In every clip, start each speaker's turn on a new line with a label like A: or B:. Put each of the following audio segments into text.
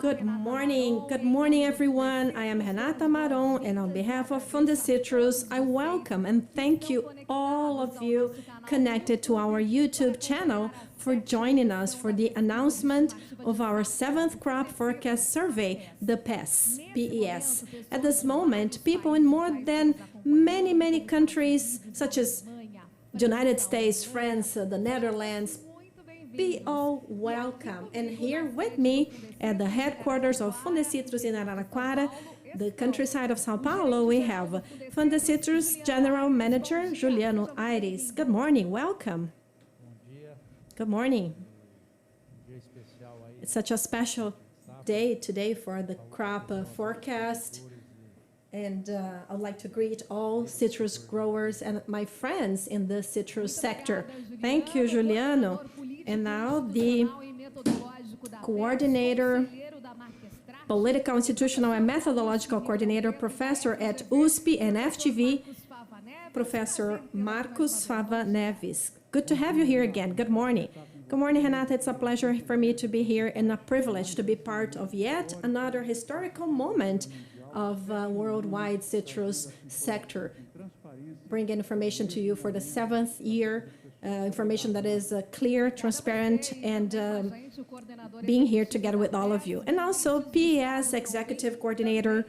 A: Good morning, everyone. I am Renata Maron, and on behalf of Fundecitrus, I welcome and thank you, all of you connected to our YouTube channel, for joining us for the announcement of our 7th Crop Forecast Survey, the PES. At this moment, people in more than many countries, such as the United States, France, the Netherlands, be all welcome. And here with me at the headquarters of Fundecitrus in Araraquara, the countryside of São Paulo, we have Fundecitrus General Manager Juliano Aires. Good morning, welcome. Good morning. It's such a special day today for the crop forecast. And I'd like to greet all citrus growers and my friends in the citrus sector. Thank you, Juliano. And now the coordinator, political, institutional, and methodological coordinator, professor at USP and FGV, Professor Marcos Fava Neves. Good to have you here again. Good morning. Good morning, Renata. It's a pleasure for me to be here and a privilege to be part of yet another historical moment of worldwide citrus sector. Bringing information to you for the 7th year, information that is clear, transparent, and being here together with all of you. And also PES Executive Coordinator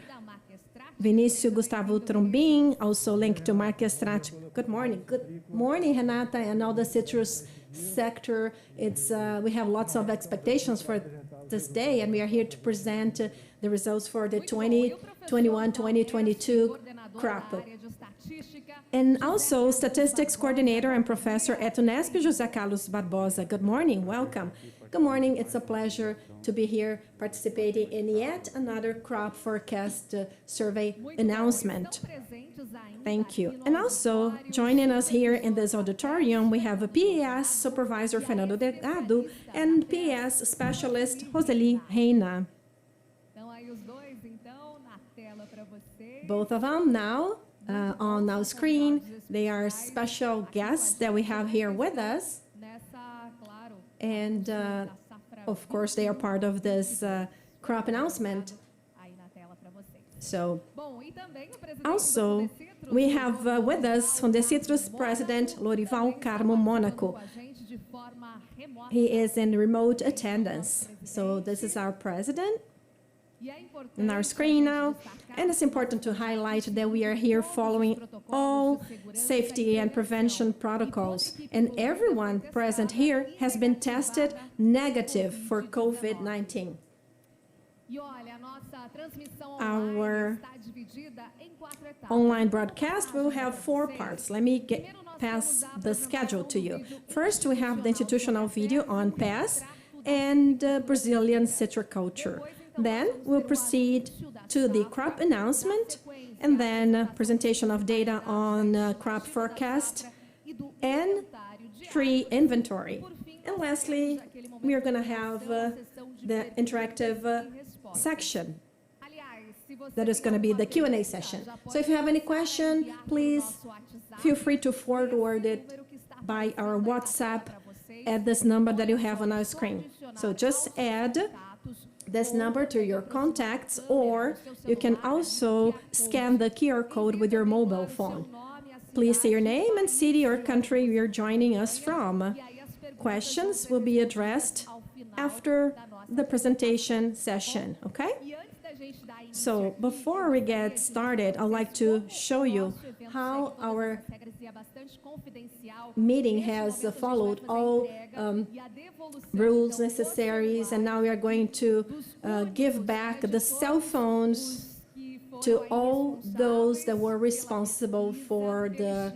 A: Vinícius Gustavo Trombin, also linked to Marquestrat. Good morning. Good morning, Renata, and all the citrus sector. We have lots of expectations for this day, and we are here to present the results for the 2021-2022 crop. And also Statistics Coordinator and Professor at Unesp, José Carlos Barbosa. Good morning, welcome. Good morning, it's a pleasure to be here participating in yet another crop forecast survey announcement. Thank you. And also joining us here in this auditorium, we have a PES Supervisor Fernando Delgado and PES Specialist Roseli Reina. Both of them now on our screen. They are special guests that we have here with us. And of course, they are part of this crop announcement. So, also, we have with us Fundecitrus President Lorival Carmo Monaco. He is in remote attendance. So, this is our president on our screen now. And it's important to highlight that we are here following all safety and prevention protocols. And everyone present here has been tested negative for COVID-19. Our online broadcast will have 4 parts. Let me pass the schedule to you. First, we have the institutional video on PES and Brazilian citriculture. Then we'll proceed to the crop announcement, and then presentation of data on crop forecast and tree inventory. And lastly, we are going to have the interactive section. That is going to be the Q&A session. So if you have any question, please feel free to forward it by our WhatsApp at this number that you have on our screen. So just add this number to your contacts, or you can also scan the QR code with your mobile phone. Please say your name and city or country you're joining us from. Questions will be addressed after the presentation session, okay? So before we get started, I'd like to show you how our meeting has followed all rules necessaries, and now we are going to give back the cell phones to all those that were responsible for the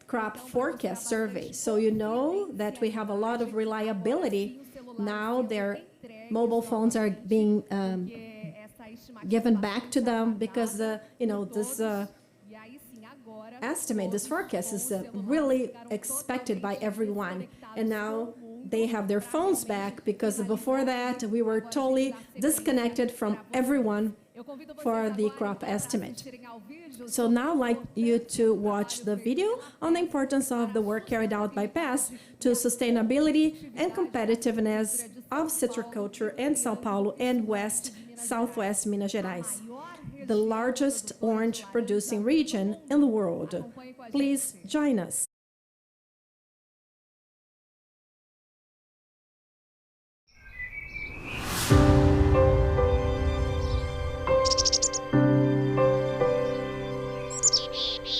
A: crop forecast survey. So you know that we have a lot of reliability. Now their mobile phones are being given back to them because, this estimate, this forecast is really expected by everyone. And now they have their phones back because before that we were totally disconnected from everyone for the crop estimate. So now I'd like you to watch the video on the importance of the work carried out by PES to sustainability and competitiveness of citriculture in Sao Paulo and southwest Minas Gerais, the largest orange producing region in the world. Please join us.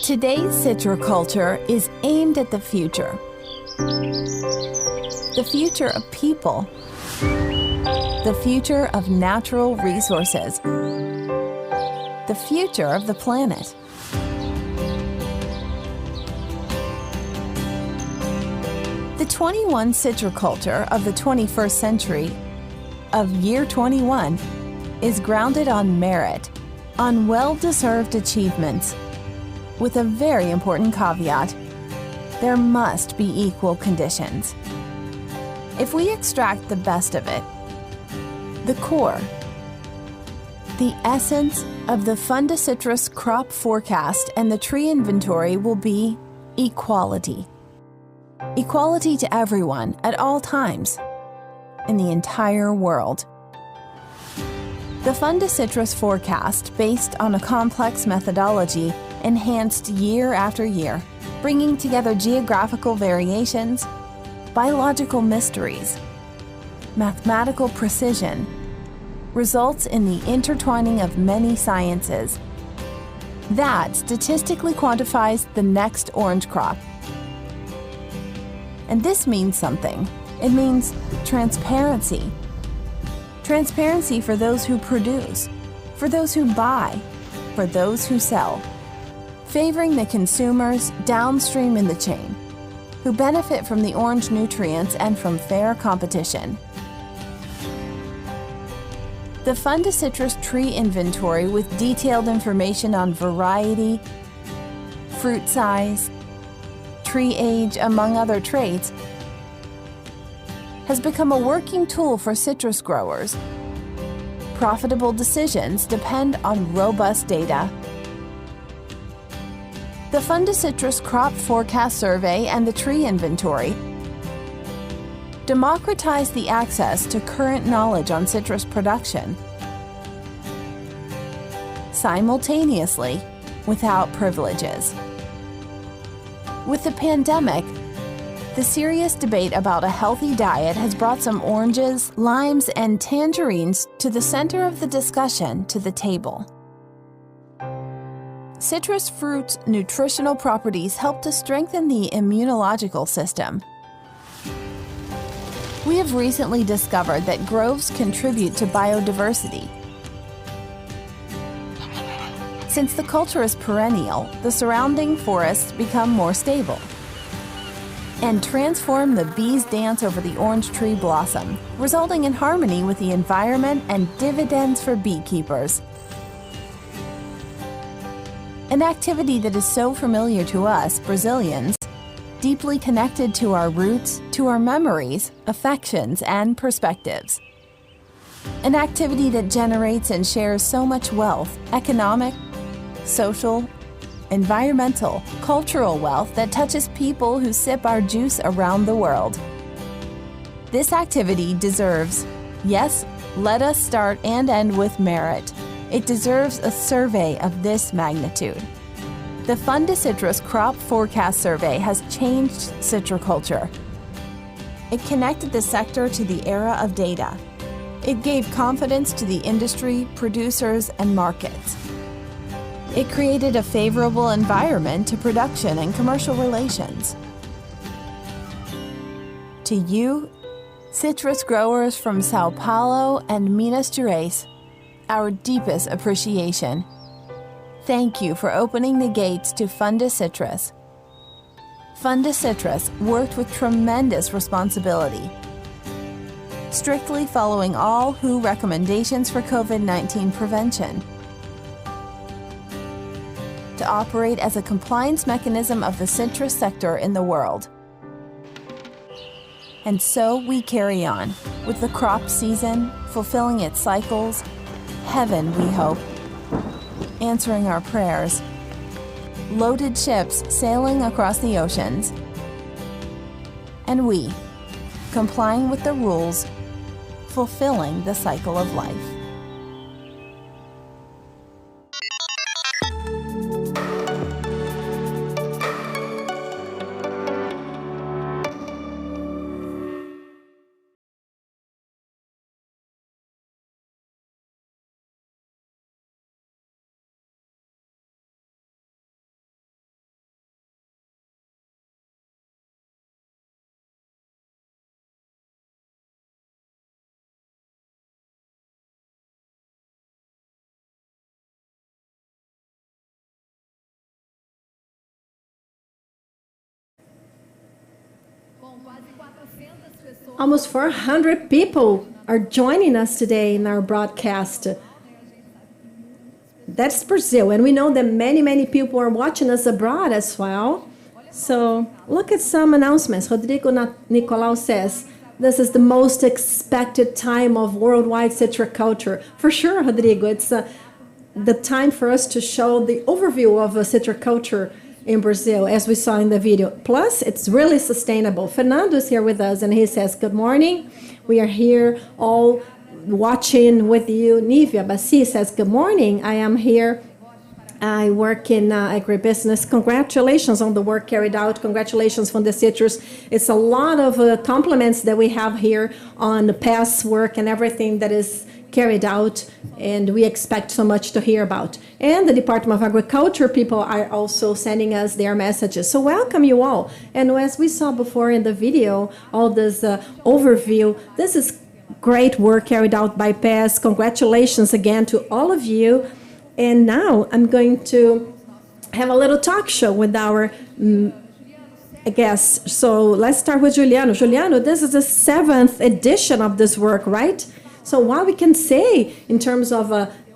B: Today's citriculture is aimed at the future. The future of people. The future of natural resources. The future of the planet. The 21 citriculture of the 21st century, of year 21, is grounded on merit, on well-deserved achievements, with a very important caveat: there must be equal conditions. If we extract the best of it, the core, the essence of the Fundicitrus crop forecast and the tree inventory will be equality. Equality to everyone at all times in the entire world. The Fundicitrus forecast, based on a complex methodology, enhanced year after year, bringing together geographical variations, biological mysteries, mathematical precision, results in the intertwining of many sciences. That statistically quantifies the next orange crop. And this means something. It means transparency. Transparency for those who produce, for those who buy, for those who sell, favoring the consumers downstream in the chain, who benefit from the orange nutrients and from fair competition. The Fundicitrus tree inventory, with detailed information on variety, fruit size, tree age, among other traits, has become a working tool for citrus growers. Profitable decisions depend on robust data. The Fundicitrus Crop Forecast Survey and the Tree Inventory democratize the access to current knowledge on citrus production, simultaneously, without privileges. With the pandemic, the serious debate about a healthy diet has brought some oranges, limes, and tangerines to the center of the discussion, to the table. Citrus fruits' nutritional properties help to strengthen the immunological system. We have recently discovered that groves contribute to biodiversity. Since the culture is perennial, the surrounding forests become more stable and transform the bees' dance over the orange tree blossom, resulting in harmony with the environment and dividends for beekeepers. An activity that is so familiar to us, Brazilians, deeply connected to our roots, to our memories, affections, and perspectives. An activity that generates and shares so much wealth, economic, social, environmental, cultural wealth that touches people who sip our juice around the world. This activity deserves, yes, let us start and end with merit. It deserves a survey of this magnitude. The Fundicitrus Crop Forecast Survey has changed citriculture. It connected the sector to the era of data. It gave confidence to the industry, producers, and markets. It created a favorable environment to production and commercial relations. To you, citrus growers from Sao Paulo and Minas Gerais, our deepest appreciation. Thank you for opening the gates to Fundicitrus. Fundicitrus worked with tremendous responsibility, strictly following all WHO recommendations for COVID-19 prevention, to operate as a compliance mechanism of the citrus sector in the world. And so we carry on, with the crop season fulfilling its cycles, heaven, we hope, answering our prayers, loaded ships sailing across the oceans, and we, complying with the rules, fulfilling the cycle of life.
A: Almost 400 people are joining us today in our broadcast. That's Brazil, and we know that many people are watching us abroad as well. So look at some announcements. Rodrigo Nicolau says, this is the most expected time of worldwide citriculture. For sure, Rodrigo, it's the time for us to show the overview of citriculture in Brazil, as we saw in the video. Plus, it's really sustainable. Fernando is here with us, and he says, good morning. We are here all watching with you. Nivea Bassi says, good morning. I am here. I work in agribusiness. Congratulations on the work carried out. Congratulations from the citrus. It's a lot of compliments that we have here on the past work and everything that is carried out, and we expect so much to hear about. And the Department of Agriculture people are also sending us their messages. So welcome you all. And as we saw before in the video, all this overview, this is great work carried out by PES. Congratulations again to all of you. And now I'm going to have a little talk show with our guests. So let's start with Juliano. Juliano, this is the 7th edition of this work, right? So what we can say in terms of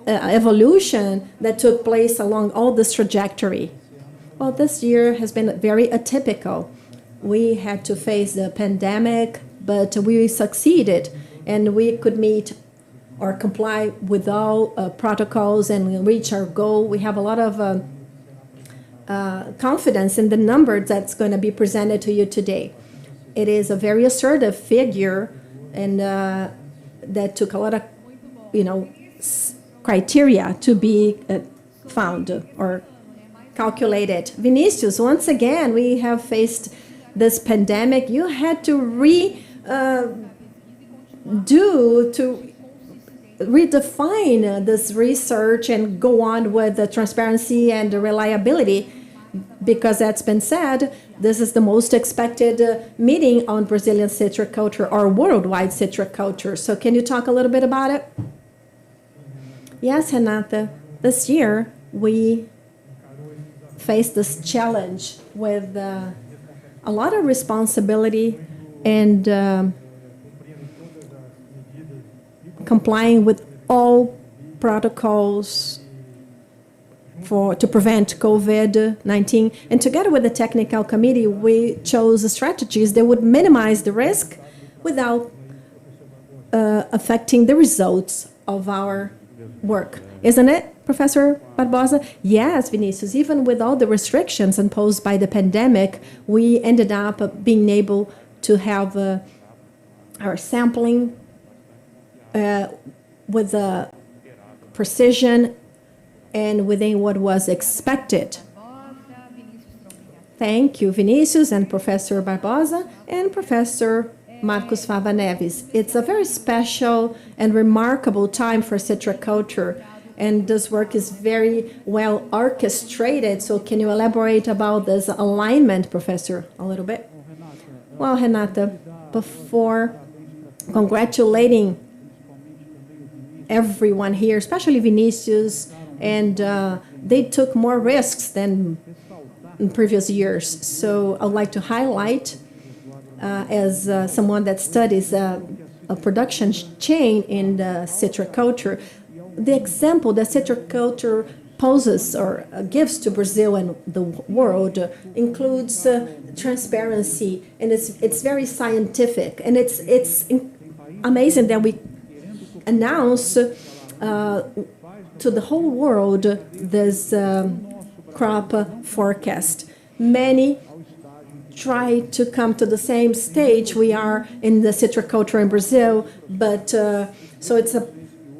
A: evolution that took place along all this trajectory? Well, this year has been very atypical. We had to face the pandemic, but we succeeded, and we could meet or comply with all protocols and reach our goal. We have a lot of confidence in the numbers that's going to be presented to you today. It is a very assertive figure, and that took a lot of, criteria to be found or calculated. Vinicius, once again, we have faced this pandemic. You had to redefine this research and go on with the transparency and the reliability, because that's been said, this is the most expected meeting on Brazilian citriculture or worldwide citriculture. So can you talk a little bit about it? Yes, Renata. This year we faced this challenge with a lot of responsibility and complying with all protocols to prevent COVID-19. And together with the technical committee, we chose strategies that would minimize the risk without affecting the results of our work. Isn't it, Professor Barbosa? Yes, Vinicius. Even with all the restrictions imposed by the pandemic, we ended up being able to have our sampling with precision and within what was expected. Thank you, Vinicius and Professor Barbosa and Professor Marcos Fava Neves. It's a very special and remarkable time for citriculture, and this work is very well orchestrated. So can you elaborate about this alignment, Professor, a little bit? Well, Renata, before congratulating everyone here, especially Vinicius, and they took more risks than in previous years. So I would like to highlight, as someone that studies a production chain in the citriculture, the example that citriculture poses or gives to Brazil and the world includes transparency, and it's very scientific, and it's amazing that we announce to the whole world this crop forecast. Many try to come to the same stage we are in the citriculture in Brazil, but so it's a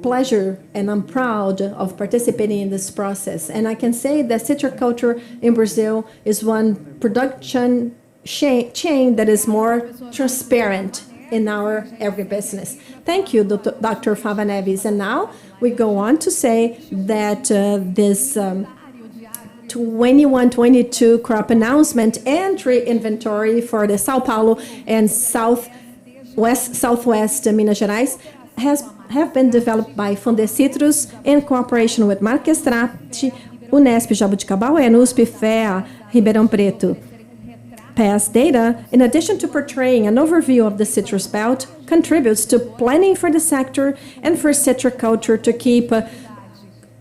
A: pleasure and I'm proud of participating in this process. And I can say that citriculture in Brazil is one production chain that is more transparent in our agribusiness. Thank you, Dr. Fava Neves. And now we go on to say that this 21-22 crop announcement and tree inventory for the São Paulo and Southwest Minas Gerais have been developed by Fundecitrus in cooperation with Marquestrate, Unesp Jabuticabal, and USP FEA Ribeirão Preto. Past data, in addition to portraying an overview of the citrus belt, contributes to planning for the sector and for citriculture to keep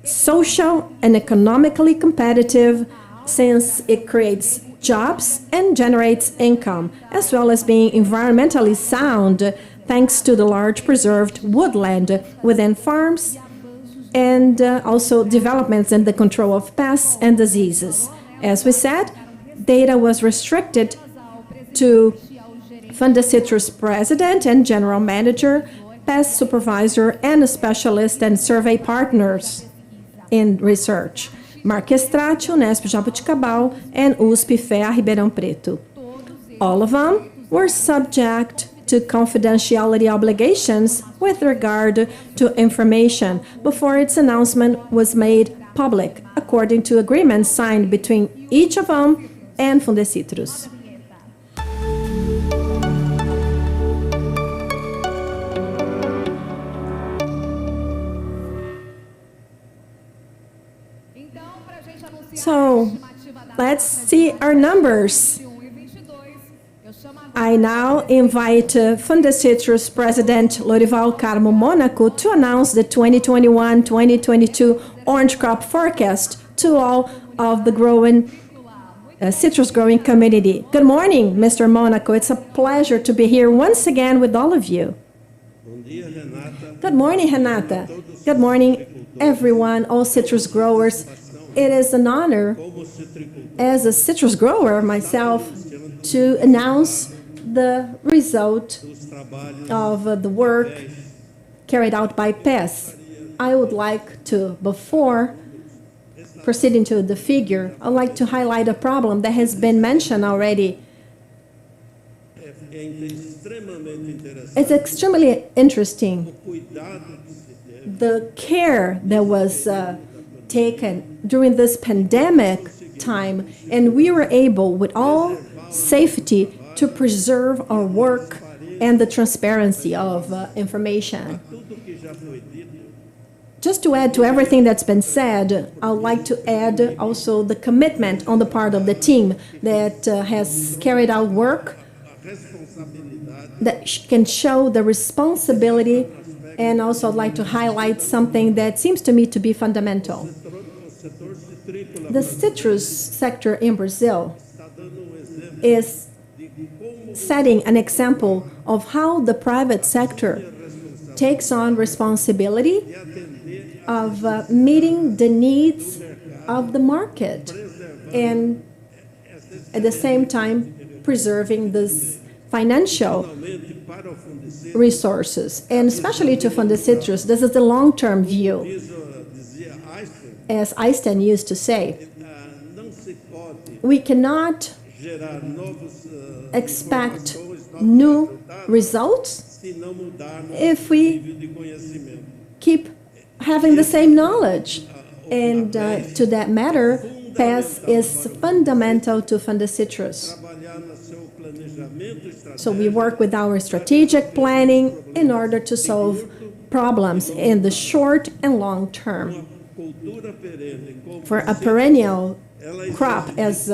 A: social and economically competitive, since it creates jobs and generates income, as well as being environmentally sound thanks to the large preserved woodland within farms and also developments in the control of pests and diseases. As we said, data was restricted to Fundecitrus president and general manager, pest supervisor, and specialist and survey partners in research, Marquestrate, Unesp Jabuticabal, and USP FEA Ribeirão Preto. All of them were subject to confidentiality obligations with regard to information before its announcement was made public, according to agreements signed between each of them and Fundecitrus. So let's see our numbers. I now invite Fundecitrus President Lorival Carmo Monaco to announce the 2021-2022 orange crop forecast to all of the citrus growing community. Good morning, Mr. Monaco. It's a pleasure to be here once again with all of you. Good morning, Renata. Good morning, everyone, all citrus growers. It is an honor, as a citrus grower myself, to announce the result of the work carried out by PES. I would like to, before proceeding to the figure, I'd like to highlight a problem that has been mentioned already. It's extremely interesting, the care that was taken during this pandemic time, and we were able, with all safety, to preserve our work and the transparency of information. Just to add to everything that's been said, I'd like to add also the commitment on the part of the team that has carried out work that can show the responsibility, and also I'd like to highlight something that seems to me to be fundamental. The citrus sector in Brazil is setting an example of how the private sector takes on responsibility of meeting the needs of the market and at the same time preserving this financial resources. And especially to Fundecitrus, this is the long-term view. As Einstein used to say, we cannot expect new results if we keep having the same knowledge. And to that matter, PES is fundamental to Fundecitrus. So we work with our strategic planning in order to solve problems in the short and long term. For a perennial crop as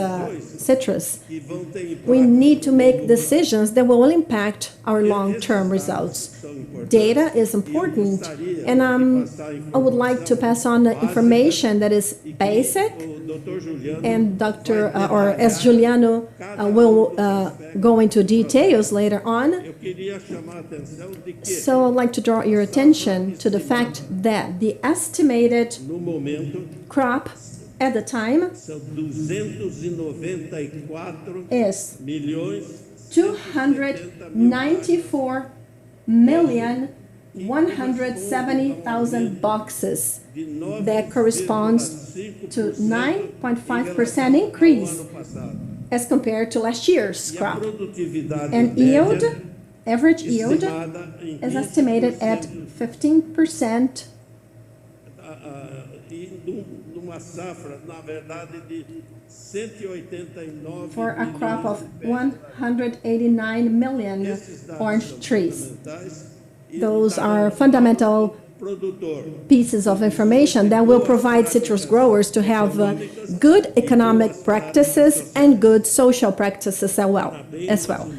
A: citrus, we need to make decisions that will impact our long-term results. Data is important, and I would like to pass on the information that is basic, and as Juliano will go into details later on. So I'd like to draw your attention to the fact that the estimated crop at the time
C: são 294
A: is
C: milhões
A: 294,170,000 boxes. That corresponds to 9.5% increase as compared to last year's crop. And yield, average yield, is estimated at 15%.
C: Numa safra, na verdade, de 189
A: for a crop of 189 million orange trees. Those are fundamental pieces of information that will provide citrus growers to have good economic practices and good social practices as well.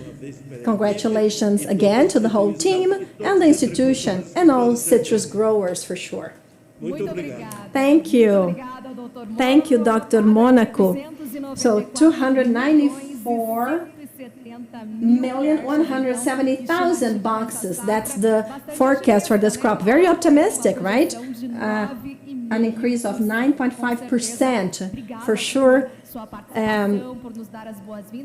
A: Congratulations again to the whole team and the institution and all citrus growers for sure. Thank you. Thank you, Dr. Monaco. So 294,170,000 boxes. That's the forecast for this crop. Very optimistic, right? An increase of 9.5% for sure.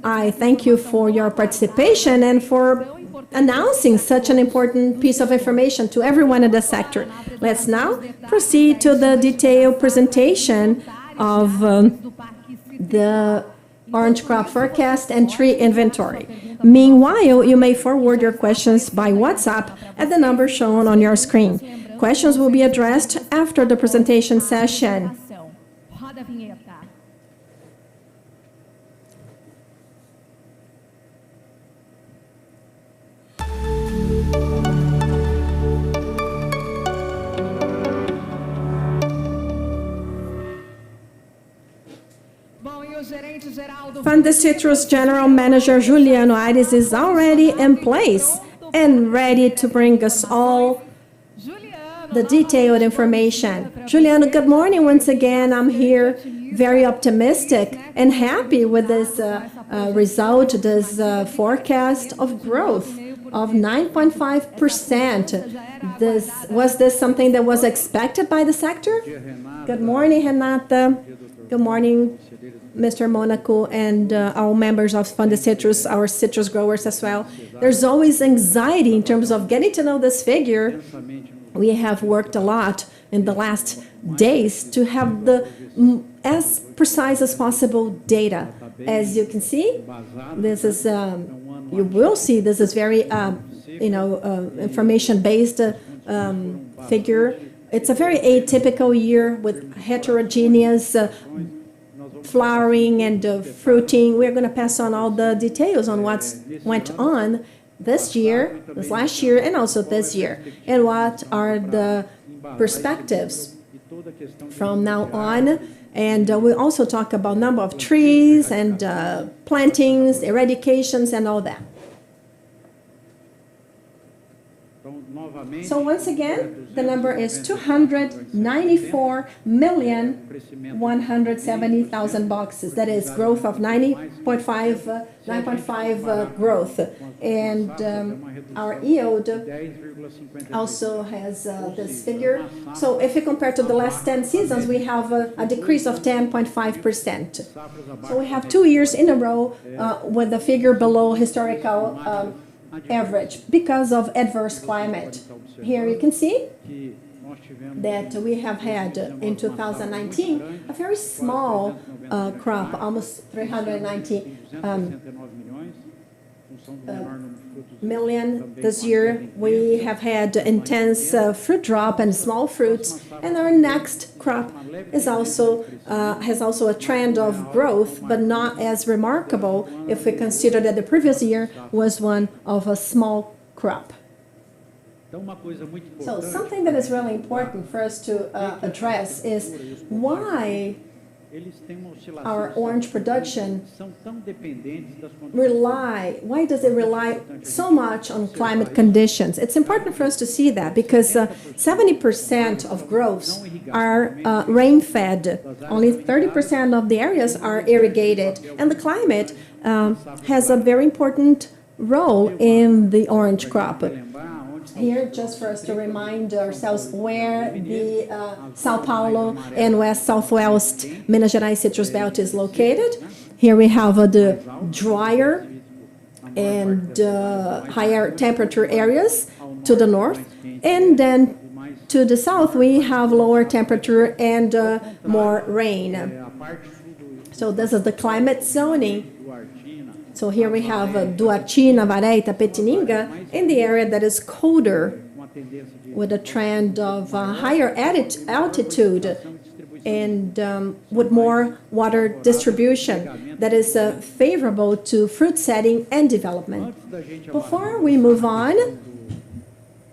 A: I thank you for your participation and for announcing such an important piece of information to everyone in the sector. Let's now proceed to the detailed presentation of the orange crop forecast and tree inventory. Meanwhile, you may forward your questions by WhatsApp at the number shown on your screen. Questions will be addressed after the presentation session. Citrus General Manager Juliano Aires is already in place and ready to bring us all the detailed information. Juliano, good morning once again. I'm here very optimistic and happy with this result, this forecast of growth of 9.5%. Was this something that was expected by the sector? Good morning, Renata. Good morning, Mr. Monaco, and all members of Fund Citrus, our citrus growers as well. There's always anxiety in terms of getting to know this figure. We have worked a lot in the last days to have the as precise as possible data. As you can see, this is, you will see, this is very, information-based figure. It's a very atypical year with heterogeneous flowering and fruiting. We're going to pass on all the details on what went on this year, this last year, and also this year, and what are the perspectives from now on. And we'll also talk about number of trees and plantings, eradications, and all that. So once again, the number is 294,170,000 boxes. That is growth of 9.5 growth. And our yield also has this figure. So if you compare to the last 10 seasons, we have a decrease of 10.5%. So we have 2 years in a row with the figure below historical average because of adverse climate. Here you can see that we have had in 2019 a very small crop, almost 390 million. This year we have had intense fruit drop and small fruits, and our next crop is also has also a trend of growth, but not as remarkable if we consider that the previous year was one of a small crop. So something that is really important for us to address is why our orange production why does it rely so much on climate conditions? It's important for us to see that because 70% of groves are rain-fed. Only 30% of the areas are irrigated, and the climate has a very important role in the orange crop. here, just for us to remind ourselves where the Sao Paulo and West Southwest Minas Gerais citrus belt is located. Here we have the drier and higher temperature areas to the north, and then to the south we have lower temperature and more rain. So this is the climate zoning. So here we have Duarte, Navaré, Itapetininga in the area that is colder, with a trend of higher altitude and with more water distribution that is favorable to fruit setting and development. Before we move on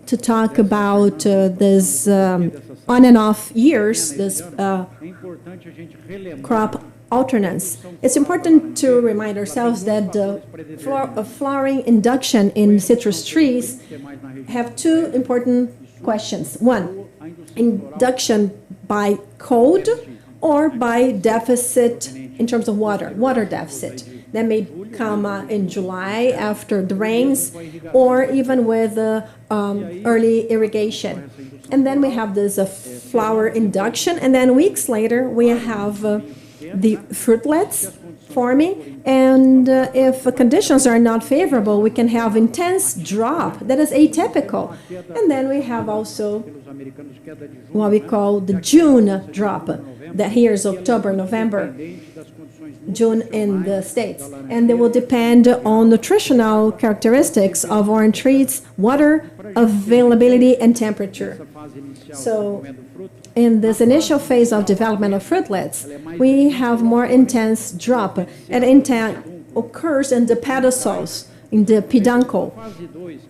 A: to talk about this on and off years, this crop alternance, it's important to remind ourselves that the flowering induction in citrus trees have two important questions. One, induction by cold or by deficit in terms of water deficit. That may come in July after the rains, or even with early irrigation. And then we have this flower induction, and then weeks later we have the fruitlets forming, and if conditions are not favorable, we can have intense drop that is atypical. And then we have also what we call the June drop, that here is October, November, June in the States. And they will depend on nutritional characteristics of orange trees, water availability, and temperature. So in this initial phase of development of fruitlets, we have more intense drop, and intent occurs in the pedicels, in the peduncle.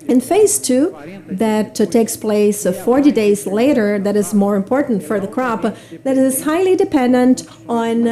A: In phase 2, that takes place 40 days later, that is more important for the crop, that is highly dependent on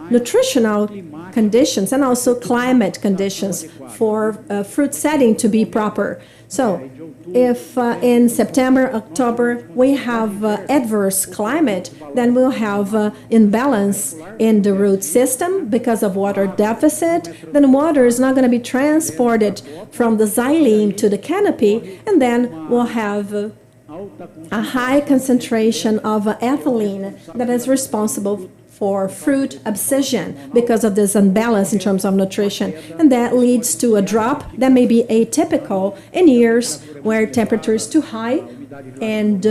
A: nutritional conditions and also climate conditions for fruit setting to be proper. So if in September, October, we have adverse climate, then we'll have imbalance in the root system because of water deficit. Then water is not going to be transported from the xylem to the canopy, and then we'll have a high concentration of ethylene that is responsible for fruit abscission because of this imbalance in terms of nutrition. And that leads to a drop that may be atypical in years where temperature is too high and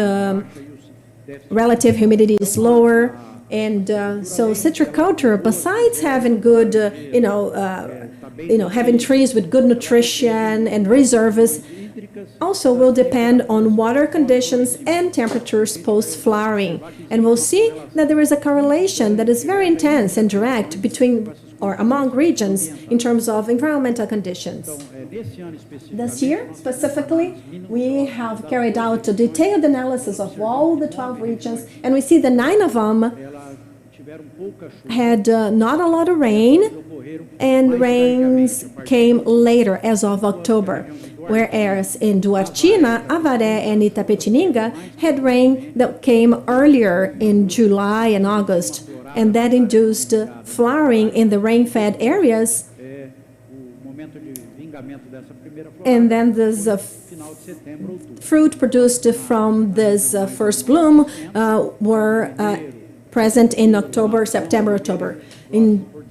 A: relative humidity is lower. And so citriculture, besides having good, having trees with good nutrition and reserves, also will depend on water conditions and temperatures post-flowering. And we'll see that there is a correlation that is very intense and direct between or among regions in terms of environmental conditions. This year, specifically, we have carried out a detailed analysis of all the 12 regions, and we see that 9 of them had not a lot of rain, and rains came later as of October. Whereas in Duartina, Avaré, and Itapetininga had rain that came earlier in July and August, and that induced flowering in the rain-fed areas. And then this fruit produced from this first bloom were present in October, September, October.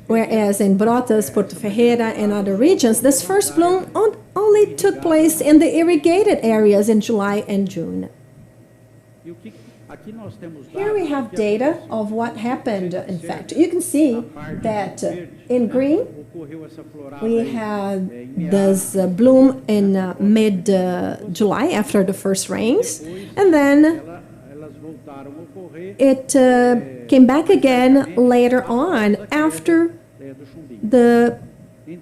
A: Whereas in Brotas, Porto Ferreira, and other regions, this first bloom only took place in the irrigated areas in July and June. Here we have data of what happened, in fact. You can see that in green, we had this bloom in mid-July after the first rains, and then it came back again later on after the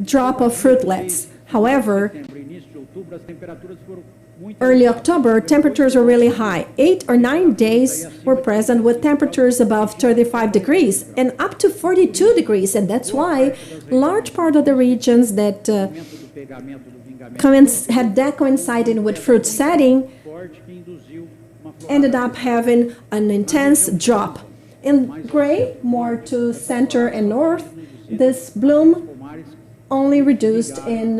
A: drop of fruitlets. However, early October, temperatures were really high. 8 or 9 days were present with temperatures above 35 degrees and up to 42 degrees. And that's why large part of the regions that had that coinciding with fruit setting ended up having an intense drop. In gray, more to center and north, this bloom only reduced in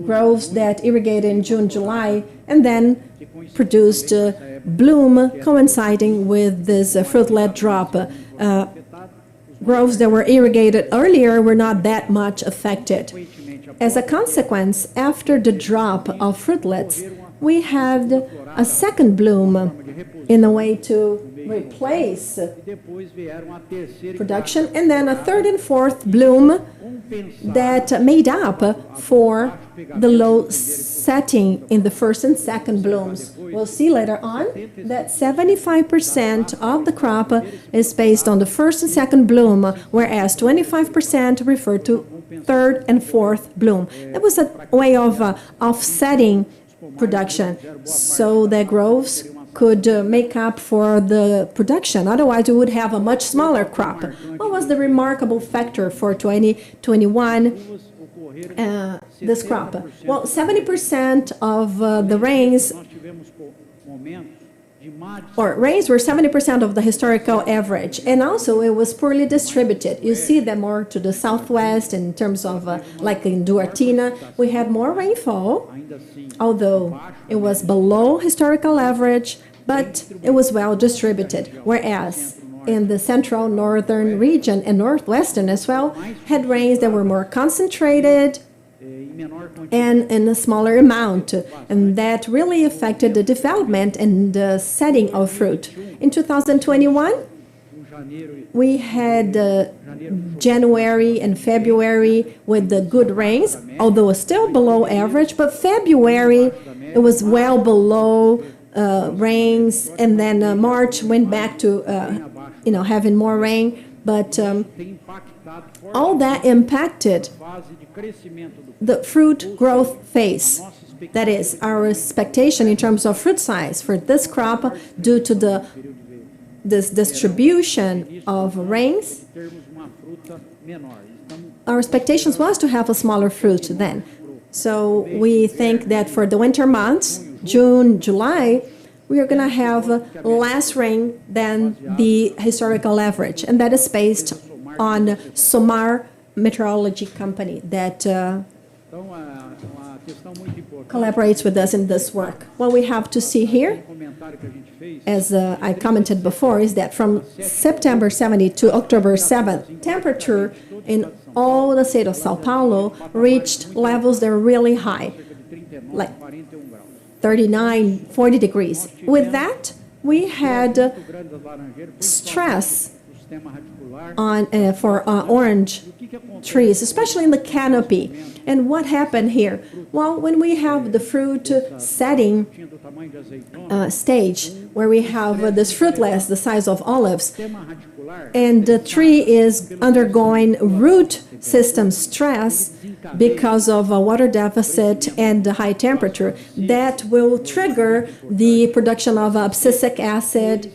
A: groves that irrigated in June, July, and then produced bloom coinciding with this fruitlet drop. Groves that were irrigated earlier were not that much affected. As a consequence, after the drop of fruitlets, we had a second bloom in a way to replace production, and then a third and fourth bloom that made up for the low setting in the first and second blooms. We'll see later on that 75% of the crop is based on the first and second bloom, whereas 25% refer to third and fourth bloom. That was a way of offsetting production so that groves could make up for the production. Otherwise, we would have a much smaller crop. What was the remarkable factor for 2021? This crop? Well, 70% of the rains, or rains were 70% of the historical average, and also it was poorly distributed. You see that more to the southwest in terms of, like in Duartina, we had more rainfall, although it was below historical average, but it was well distributed, whereas in the central northern region and northwestern as well, had rains that were more concentrated and in a smaller amount, and that really affected the development and the setting of fruit. In 2021, we had January and February with the good rains, although still below average, but February, it was well below rains, and then March went back to having more rain, but all that impacted the fruit growth phase. That is, our expectation in terms of fruit size for this crop due to this distribution of rains. Our expectations was to have a smaller fruit then. So we think that for the winter months, June, July, we are going to have less rain than the historical average, and that is based on SOMAR Meteorology Company that collaborates with us in this work. What we have to see here, as I commented before, is that from September 7th to October 7th, temperature in all the state of Sao Paulo reached levels that were really high, like 39, 40 degrees. With that, we had stress on for orange trees, especially in the canopy. And what happened here? Well, when we have the fruit setting stage, where we have this fruitless, the size of olives, and the tree is undergoing root system stress because of a water deficit and the high temperature, that will trigger the production of abscisic acid,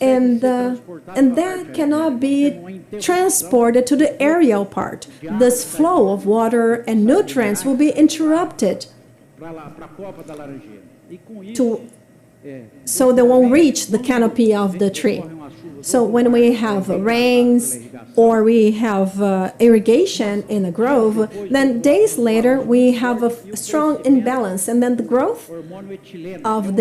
A: and that cannot be transported to the aerial part. This flow of water and nutrients will be interrupted so they won't reach the canopy of the tree. So when we have rains or we have irrigation in a grove, then days later we have a strong imbalance, and then the growth of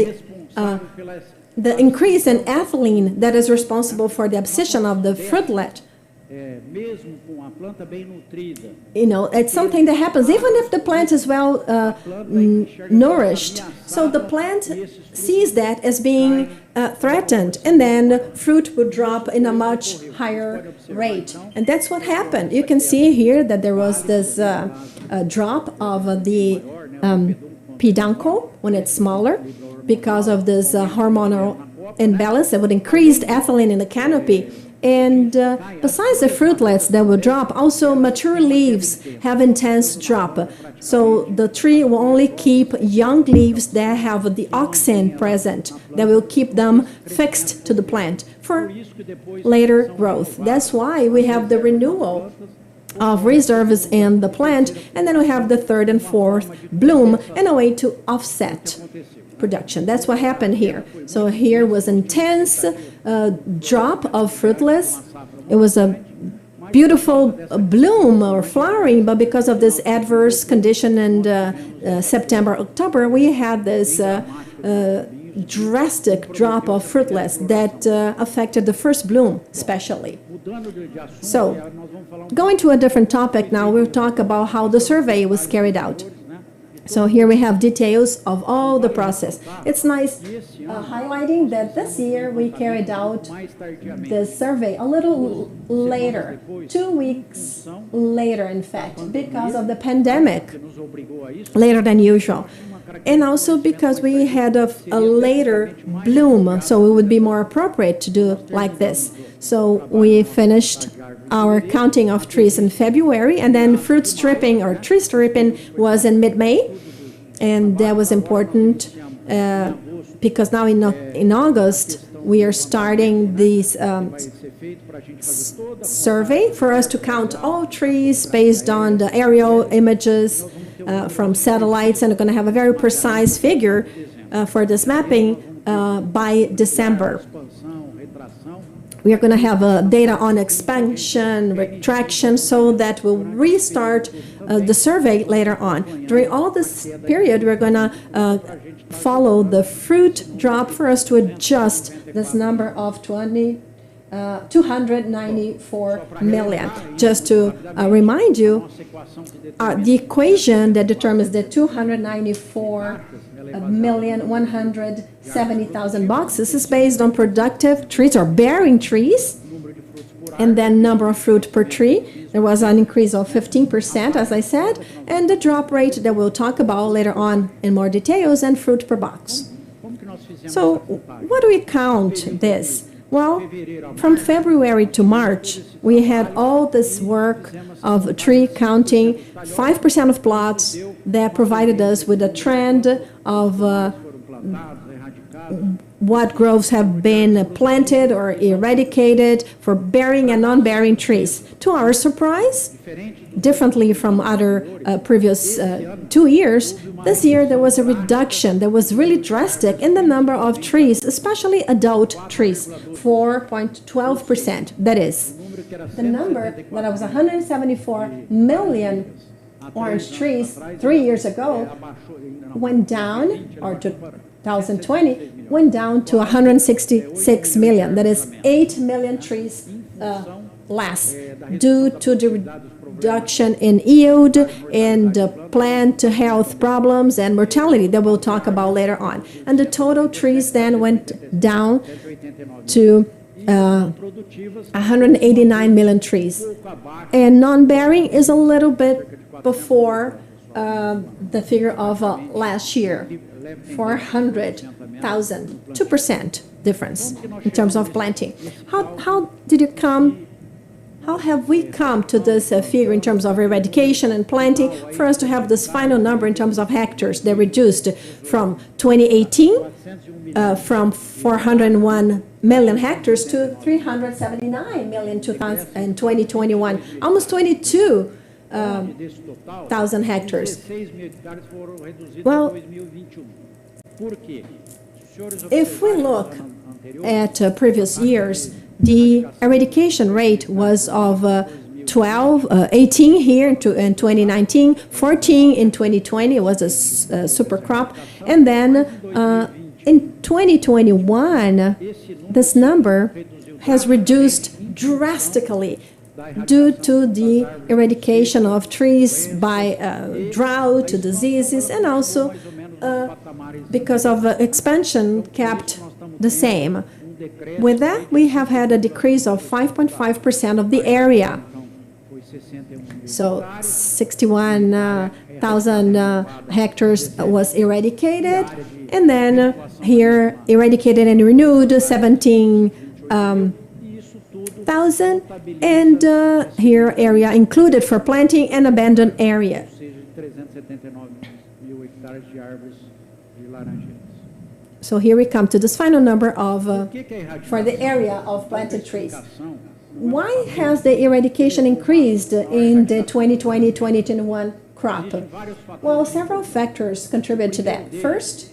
A: the increase in ethylene that is responsible for the abscission of the fruitlet. It's something that happens even if the plant is well nourished. So the plant sees that as being threatened, and then fruit would drop in a much higher rate. And that's what happened. You can see here that there was this drop of the peduncle when it's smaller, because of this hormonal imbalance that would increase ethylene in the canopy. And besides the fruitlets that will drop, also mature leaves have intense drop. So the tree will only keep young leaves that have the auxin present, that will keep them fixed to the plant for later growth. That's why we have the renewal of reserves in the plant, and then we have the third and fourth bloom in a way to offset production. That's what happened here. So here was intense drop of fruitless. It was a beautiful bloom or flowering, but because of this adverse condition in September, October, we had this drastic drop of fruitless that affected the first bloom especially. So, going to a different topic now, we'll talk about how the survey was carried out. So here we have details of all the process. It's nice highlighting that this year we carried out the survey a little later, 2 weeks later in fact, because of the pandemic, later than usual. And also because we had a later bloom, so it would be more appropriate to do like this. So we finished our counting of trees in February, and then fruit stripping or tree stripping was in mid-May, and that was important because now in August we are starting this survey for us to count all trees based on the aerial images from satellites, and we're going to have a very precise figure for this mapping by December. We are going to have data on expansion, retraction, so that we'll restart the survey later on. During all this period, we're going to follow the fruit drop for us to adjust this number of 294 million. Just to remind you, the equation that determines the 294,170,000 boxes is based on productive trees or bearing trees, and then number of fruit per tree. There was an increase of 15%, as I said, and the drop rate that we'll talk about later on in more details, and fruit per box. So what do we count this? Well, from February to March, we had all this work of tree counting, 5% of plots that provided us with a trend of what groves have been planted or eradicated for bearing and non-bearing trees. To our surprise, differently from other previous 2 years, this year there was a reduction that was really drastic in the number of trees, especially adult trees, 4.12%. That is, the number that was 174 million orange trees 3 years ago went down, or 2020, went down to 166 million. That is 8 million trees less due to the reduction in yield and plant health problems and mortality that we'll talk about later on. And the total trees then went down to 189 million trees. And non-bearing is a little bit before the figure of last year, 400,000, 2% difference in terms of planting. How have we come to this figure in terms of eradication and planting for us to have this final number in terms of hectares that reduced from 2018 from 401 million hectares to 379 million in 2021, almost 22,000 hectares. Well, if we look at previous years, the eradication rate was of 18 here in 2019, 14 in 2020, it was a super crop, and then in 2021, this number has reduced drastically due to the eradication of trees by drought, diseases, and also because of expansion kept the same. With that, we have had a decrease of 5.5% of the area. So 61,000 hectares was eradicated, and then here eradicated and renewed 17,000, and here area included for planting and abandoned area. So here we come to this final number of for the area of planted trees. Why has the eradication increased in the 2020-2021 crop? Well, several factors contribute to that. First,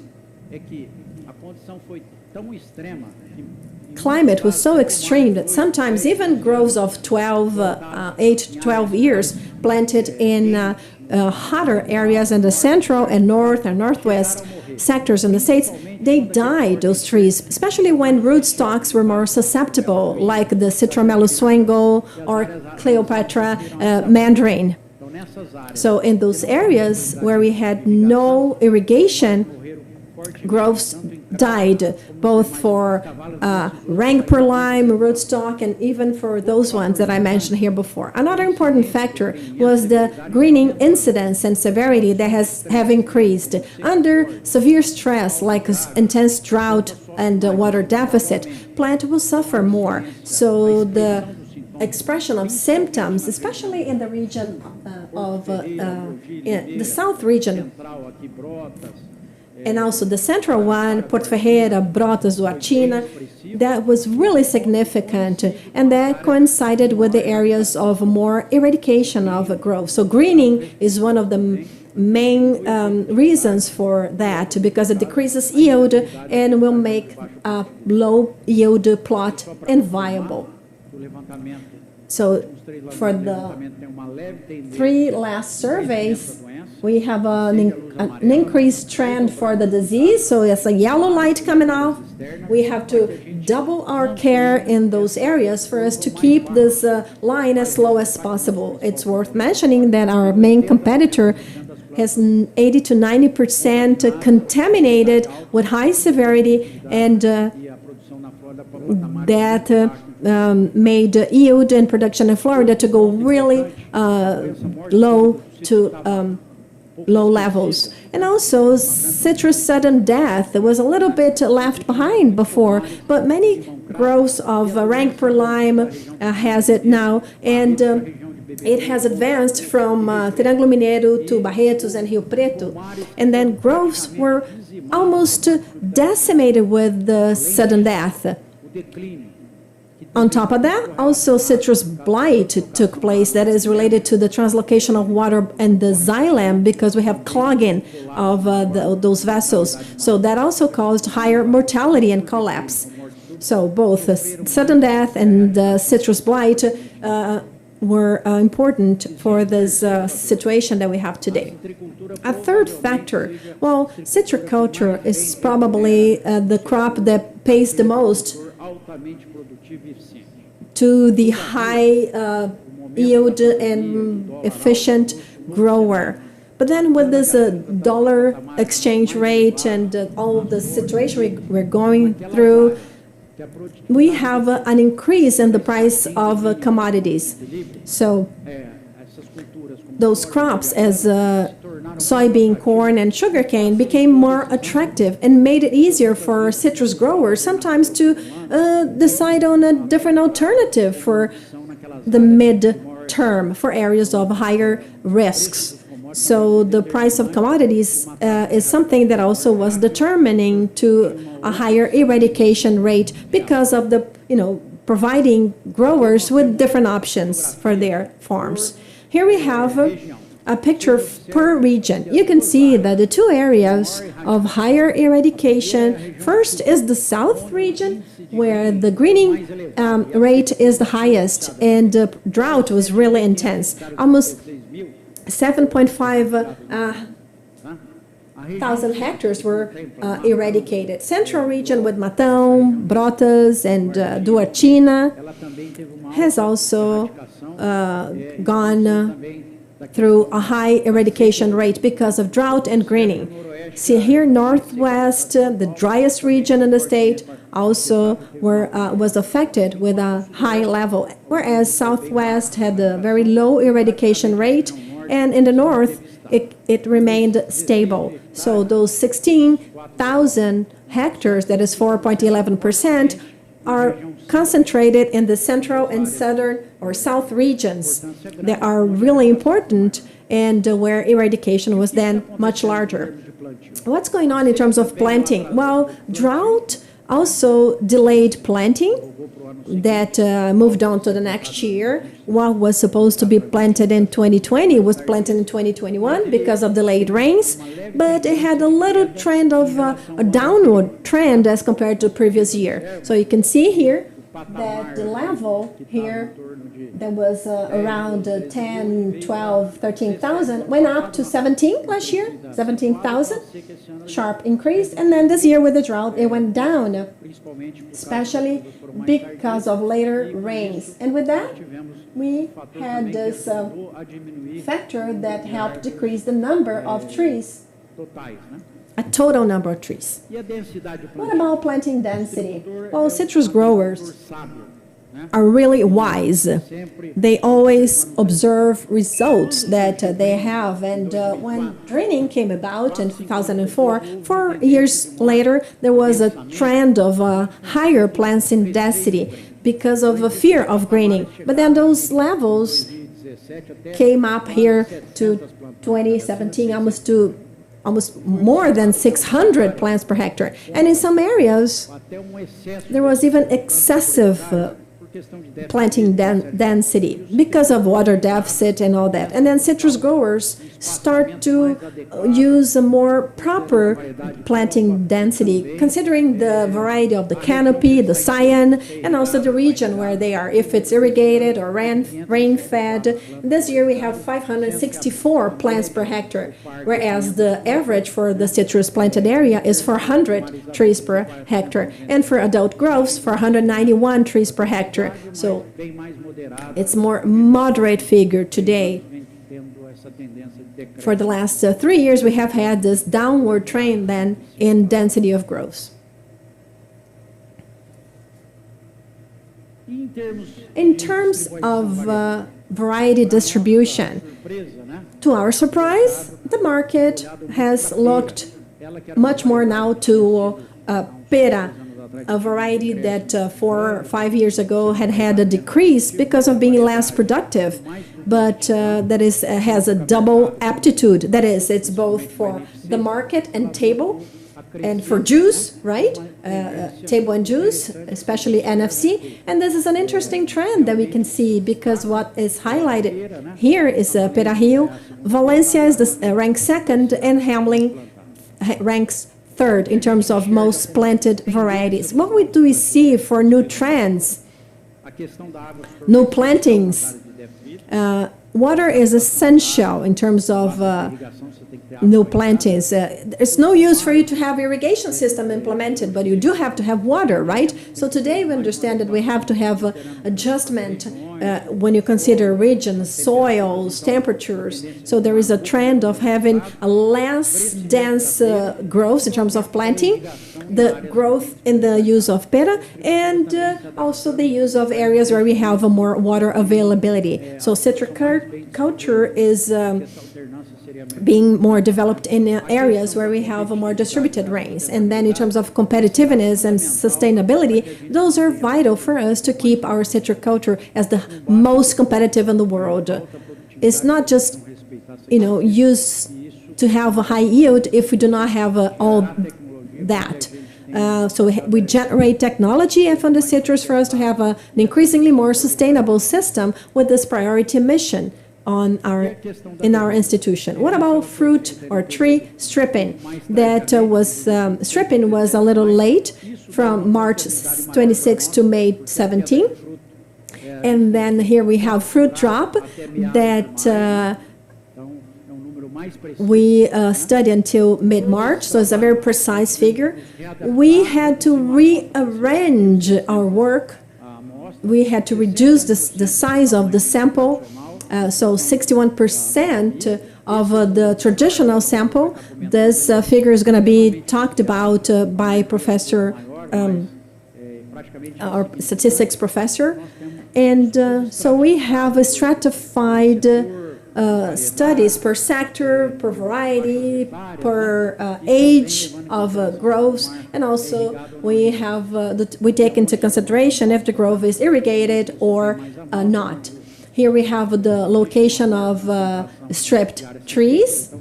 A: climate was so extreme that sometimes even groves of 8 to 12 years planted in hotter areas in the central and north and northwest sectors in the states, they died, those trees, especially when rootstocks were more susceptible, like the Citramelosuengo or Cleopatra mandarin. So in those areas where we had no irrigation, groves died, both for rank per lime, rootstock, and even for those ones that I mentioned here before. Another important factor was the greening incidence and severity that have increased. Under severe stress, like intense drought and water deficit, plant will suffer more. So the expression of symptoms, especially in the region in the south region, and also the central one, Porto Ferreira, Brotas, Duartina, that was really significant, and that coincided with the areas of more eradication of growth. So greening is one of the main reasons for that, because it decreases yield and will make a low yield plot inviable. So for the 3 last surveys, we have an increased trend for the disease. So it's a yellow light coming off. We have to double our care in those areas for us to keep this line as low as possible. It's worth mentioning that our main competitor has 80 to 90% contaminated with high severity, and that made yield and production in Florida to go really low to low levels. And also citrus sudden death. There was a little bit left behind before, but many groves of rank per lime has it now, and it has advanced from Triângulo Mineiro to Barretos and Rio Preto, and then groves were almost decimated with the sudden death. On top of that, also citrus blight took place that is related to the translocation of water and the xylem, because we have clogging of those vessels. So that also caused higher mortality and collapse. So both sudden death and citrus blight were important for this situation that we have today. A third factor, well, citriculture is probably the crop that pays the most to the high yield and efficient grower. But then with this dollar exchange rate and all the situation we're going through, we have an increase in the price of commodities. So those crops, as soybean, corn, and sugarcane, became more attractive and made it easier for citrus growers sometimes to decide on a different alternative for the mid-term, for areas of higher risks. So the price of commodities is something that also was determining to a higher eradication rate, because of the, providing growers with different options for their farms. Here we have a picture per region. You can see that the two areas of higher eradication, first is the south region, where the greening rate is the highest, and the drought was really intense. Almost 7.5 thousand hectares were eradicated. Central region with Matão, Brotas, and Duartina has also gone through a high eradication rate because of drought and greening. See here, northwest, the driest region in the state, also was affected with a high level, whereas southwest had a very low eradication rate, and in the north, it remained stable. So those 16,000 hectares, that is 4.11%, are concentrated in the central and southern or south regions that are really important, and where eradication was then much larger. What's going on in terms of planting? Well, drought also delayed planting, that moved on to the next year. What was supposed to be planted in 2020 was planted in 2021 because of delayed rains, but it had a little trend of a downward trend as compared to the previous year. So you can see here that the level here that was around 10, 12, 13,000 went up to 17 last year, 17,000, sharp increase. And then this year with the drought, it went down, especially because of later rains. And with that, we had this factor that helped decrease the number of trees, a total number of trees. What about planting density? Well, citrus growers are really wise. They always observe results that they have. And when draining came about in 2004, 4 years later, there was a trend of higher planting density because of a fear of graining. But then those levels came up here to 2017, almost more than 600 plants per hectare. And in some areas, there was even excessive planting density because of water deficit and all that. And then citrus growers start to use a more proper planting density, considering the variety of the canopy, the cyan, and also the region where they are, if it's irrigated or rain-fed. This year we have 564 plants per hectare, whereas the average for the citrus planted area is 400 trees per hectare, and for adult growths, 491 trees per hectare. So it's more moderate figure today. For the last 3 years, we have had this downward trend then in density of growth. In terms of variety distribution, to our surprise, the market has looked much more now to pera, a variety that 4 or 5 years ago had a decrease because of being less productive, but that is has a double aptitude. That is, it's both for the market and table, and for juice, right? Table and juice, especially NFC. And this is an interesting trend that we can see because what is highlighted here is Pera Rio. Valencia is ranks second, and Hamlin ranks third in terms of most planted varieties. What do we see for new trends, new plantings? Water is essential in terms of new plantings. It's no use for you to have irrigation system implemented, but you do have to have water, right? So today we understand that we have to have adjustment when you consider regions, soils, temperatures. So there is a trend of having a less dense growth in terms of planting, the growth in the use of pera, and also the use of areas where we have a more water availability. So citriculture is being more developed in areas where we have a more distributed rains. And then in terms of competitiveness and sustainability, those are vital for us to keep our citriculture as the most competitive in the world. It's not just, used to have a high yield if we do not have all that. So we generate technology from the citrus for us to have an increasingly more sustainable system with this priority mission in our institution. What about fruit or tree stripping? That stripping was a little late, from March 26 to May 17. And then here we have fruit drop that we study until mid-March, so it's a very precise figure. We had to rearrange our work. We had to reduce the size of the sample. So 61% of the traditional sample. This figure is going to be talked about by Professor, our statistics professor. And so we have a stratified studies per sector, per variety, per age of growth, and also we have we take into consideration if the growth is irrigated or not. Here we have the location of stripped trees.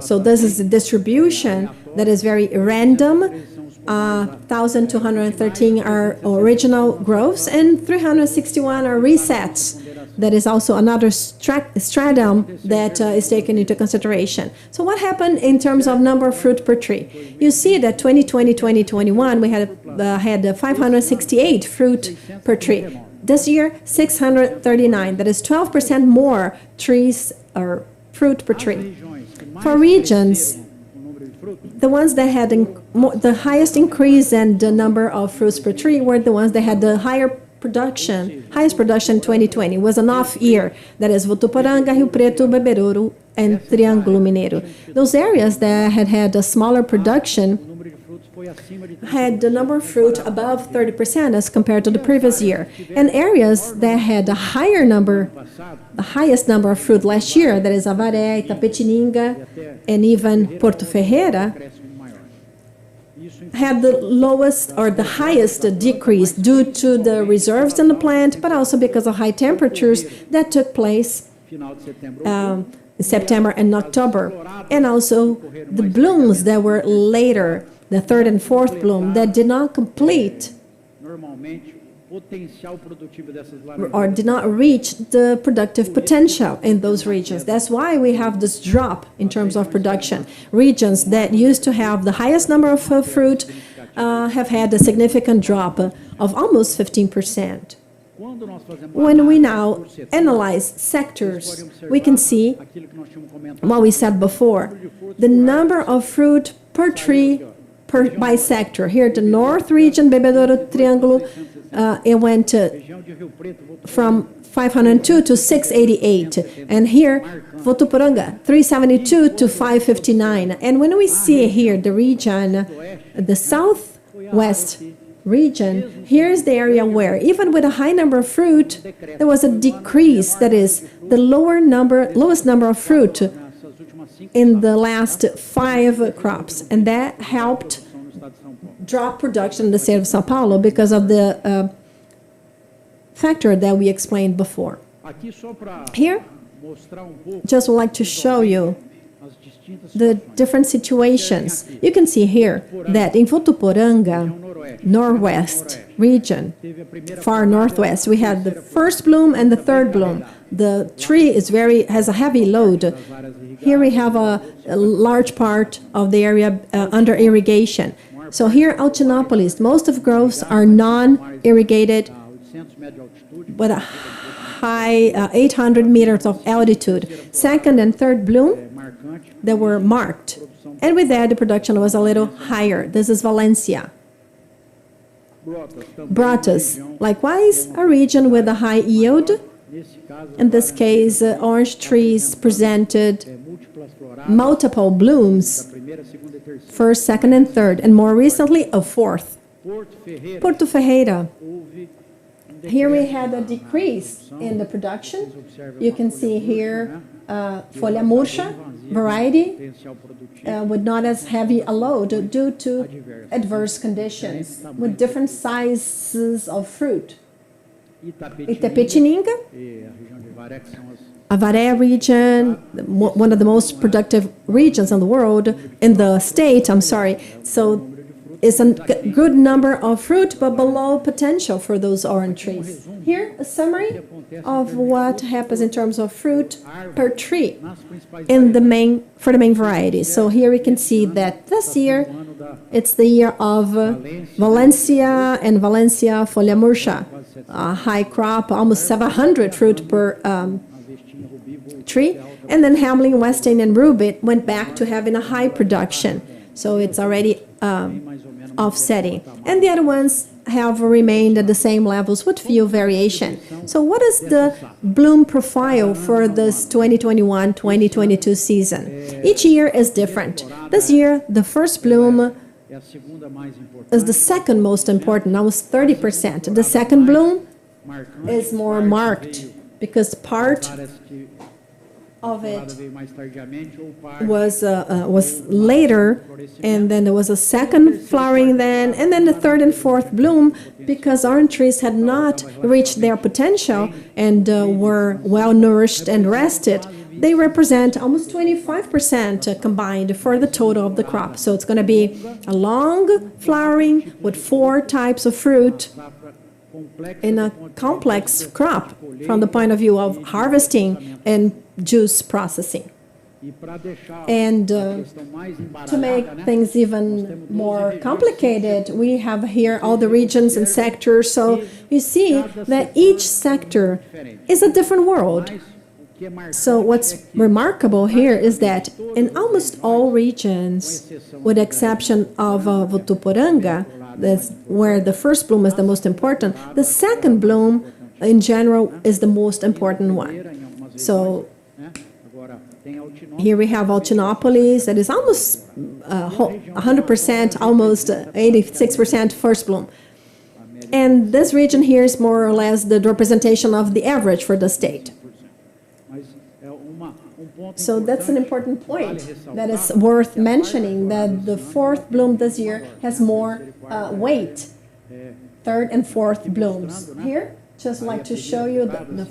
A: So this is the distribution that is very random. 1,213 are original growths, and 361 are resets. That is also another stratum that is taken into consideration. So what happened in terms of number of fruit per tree? You see that 2020-2021, we had 568 fruit per tree. This year, 639. That is 12% more trees or fruit per tree. For regions, the ones that had the highest increase in the number of fruits per tree were the ones that had the highest production 2020 was an off year. That is Votuporanga, Rio Preto, Bebedouro, and Triângulo Mineiro. Those areas that had a smaller production had the number of fruit above 30% as compared to the previous year. And areas that had the highest number of fruit last year, that is Avaré, Itapetininga, and even Porto Ferreira, had the lowest or the highest decrease due to the reserves in the plant, but also because of high temperatures that took place in September and October, and also the blooms that were later, the third and fourth bloom, that did not complete or did not reach the productive potential in those regions. That's why we have this drop in terms of production. Regions that used to have the highest number of fruit have had a significant drop of almost 15%. When we now analyze sectors, we can see what we said before. The number of fruit per tree by sector. Here, the north region, Bebedouro, Triângulo, it went from 502 to 688. And here, Votuporanga, 372 to 559. And when we see here the region, the southwest region, here's the area where, even with a high number of fruit, there was a decrease. That is, the lowest number of fruit in the last 5 crops. And that helped drop production in the state of São Paulo because of the factor that we explained before. Here, just would like to show you the different situations. You can see here that in Votuporanga, northwest region, far northwest, we had the first bloom and the third bloom. The tree has a heavy load. Here we have a large part of the area under irrigation. So here, Altinópolis, most of growths are non-irrigated with a high 800 meters of altitude. Second and third bloom, they were marked. And with that, the production was a little higher. This is Valencia. Brotas, likewise, a region with a high yield. In this case, orange trees presented multiple blooms, first, second, and third, and more recently, a fourth. Porto Ferreira. Here we had a decrease in the production. You can see here Folha Murcha variety with not as heavy a load due to adverse conditions with different sizes of fruit. Itapetininga, Avaré region, one of the most productive regions in the world, in the state, So it's a good number of fruit, but below potential for those orange trees. Here, a summary of what happens in terms of fruit per tree for the main varieties. So here we can see that this year, it's the year of Valencia and Valencia Folha Murcha, a high crop, almost 700 fruit per tree. And then Hamlin, Weston, and Rubit went back to having a high production. So it's already offsetting. And the other ones have remained at the same levels with few variation. So what is the bloom profile for this 2021-2022 season? Each year is different. This year, the first bloom is the second most important, almost 30%. The second bloom is more marked because part of it was later, and then there was a second flowering then, and then the third and fourth bloom because orange trees had not reached their potential and were well nourished and rested. they represent almost 25% combined for the total of the crop. So it's going to be a long flowering with 4 types of fruit in a complex crop from the point of view of harvesting and juice processing. And to make things even more complicated, we have here all the regions and sectors. So you see that each sector is a different world. So what's remarkable here is that in almost all regions, with the exception of Votuporanga, that's where the first bloom is the most important, the second bloom in general is the most important one. So here we have Altinópolis, that is almost 100%, almost 86% first bloom. And this region here is more or less the representation of the average for the state. So that's an important point that is worth mentioning, that the fourth bloom this year has more weight, third and fourth blooms. Here, just like to show you the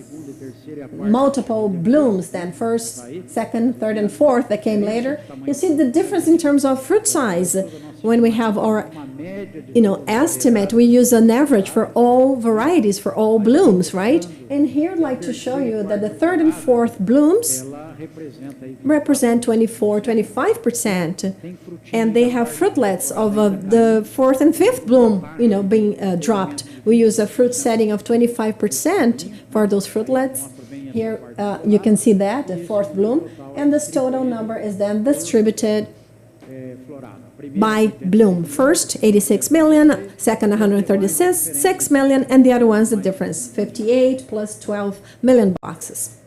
A: multiple blooms, then first, second, third, and fourth that came later. You see the difference in terms of fruit size. When we have our, estimate, we use an average for all varieties, for all blooms, right? And here I'd like to show you that the third and fourth blooms represent 24-25%, and they have fruitlets of the fourth and fifth bloom, being dropped. We use a fruit setting of 25% for those fruitlets. Here you can see that, the fourth bloom, and this total number is then distributed by bloom. First, 86 million, second, 136 million, and the other one's the difference, 58 plus 12 million boxes.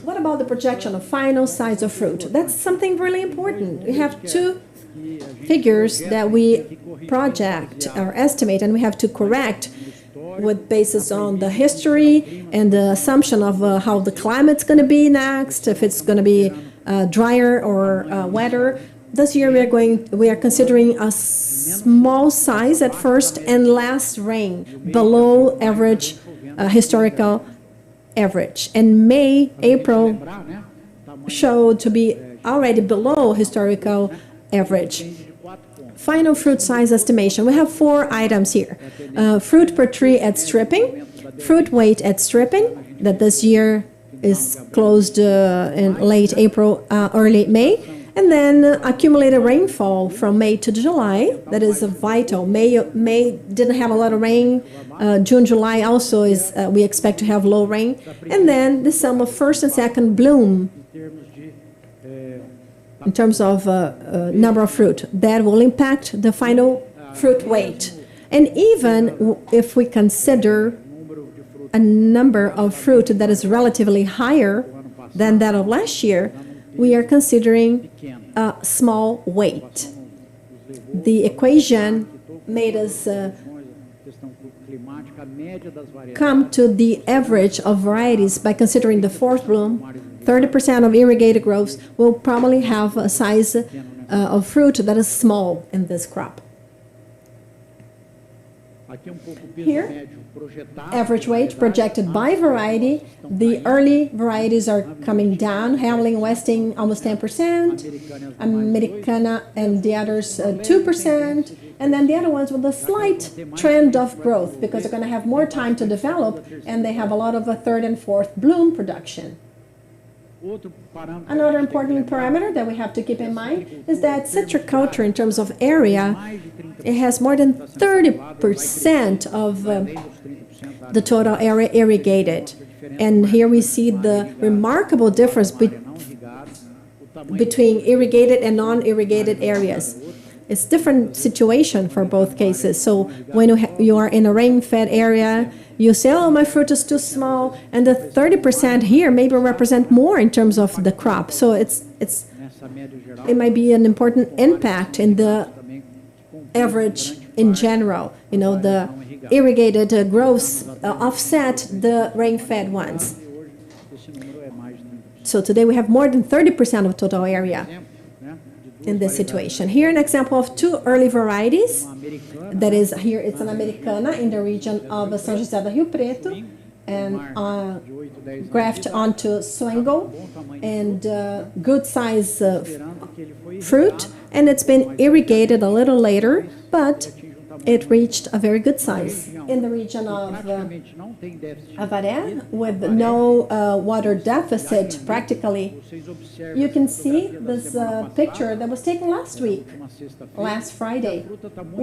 A: What about the projection of final size of fruit? That's something really important. We have 2 figures that we project or estimate, and we have to correct with basis on the history and the assumption of how the climate's going to be next, if it's going to be drier or wetter. This year we are considering a small size at first and less rain, below average, historical average. And May, April showed to be already below historical average. Final fruit size estimation. We have 4 items here. Fruit per tree at stripping, fruit weight at stripping, that this year is closed in late April, early May, and then accumulated rainfall from May to July. That is vital. May didn't have a lot of rain. June, July also is we expect to have low rain, and then the sum of first and second bloom in terms of number of fruit that will impact the final fruit weight. And even if we consider a number of fruit that is relatively higher than that of last year, we are considering a small weight. The equation made us come to the average of varieties by considering the fourth bloom. 30% of irrigated groves will probably have a size of fruit that is small in this crop. Here, average weight projected by variety. The early varieties are coming down. Hamlin and Westing almost 10%, Americana and the others 2%, and then the other ones with a slight trend of growth because they're going to have more time to develop and they have a lot of a third and fourth bloom production. Another important parameter that we have to keep in mind is that citriculture, in terms of area, it has more than 30% of the total area irrigated. And here we see the remarkable difference between irrigated and non-irrigated areas. It's different situation for both cases. So when you are in a rain-fed area, you say, oh, my fruit is too small, and the 30% here maybe represent more in terms of the crop. So it might be an important impact in the average in general. The irrigated groves offset the rain-fed ones. So today we have more than 30% of total area in this situation. Here an example of 2 early varieties. That is, here it's an Americana in the region of São José do Rio Preto, and graft onto swingle and good size fruit, and it's been irrigated a little later, but it reached a very good size. In the region of Avaré, with no water deficit practically, you can see this picture that was taken last Friday,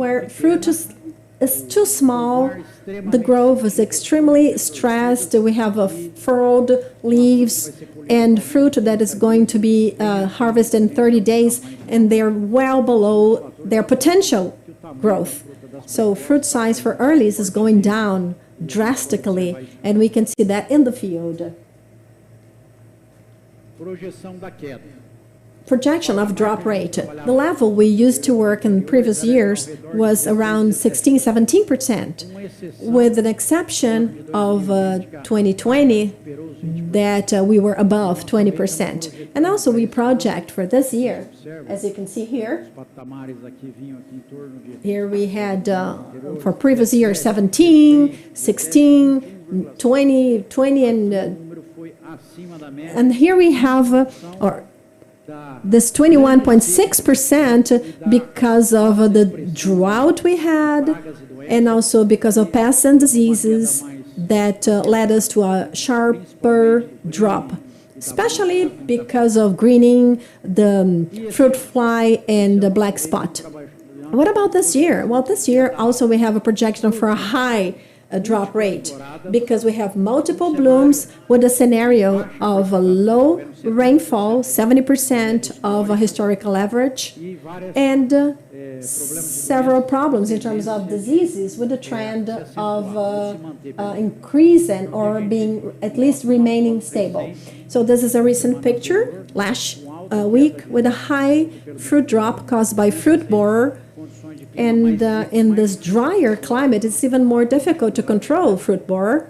A: where fruit is too small, the growth is extremely stressed, we have furrowed leaves and fruit that is going to be harvested in 30 days, and they're well below their potential growth. So fruit size for earlies is going down drastically, and we can see that in the field. Projection of drop rate. The level we used to work in previous years was around 16–17%, with an exception of 2020 that we were above 20%. And also we project for this year, as you can see here, we had for previous year 17, 16, 20, and here we have this 21.6% because of the drought we had, and also because of pests and diseases that led us to a sharper drop, especially because of greening, the fruit fly, and the black spot. What about this year? Well, this year also we have a projection for a high drop rate because we have multiple blooms with a scenario of a low rainfall, 70% of a historical average, and several problems in terms of diseases with a trend of increasing or being at least remaining stable. So this is a recent picture last week with a high fruit drop caused by fruit borer. And in this drier climate, it's even more difficult to control fruit borer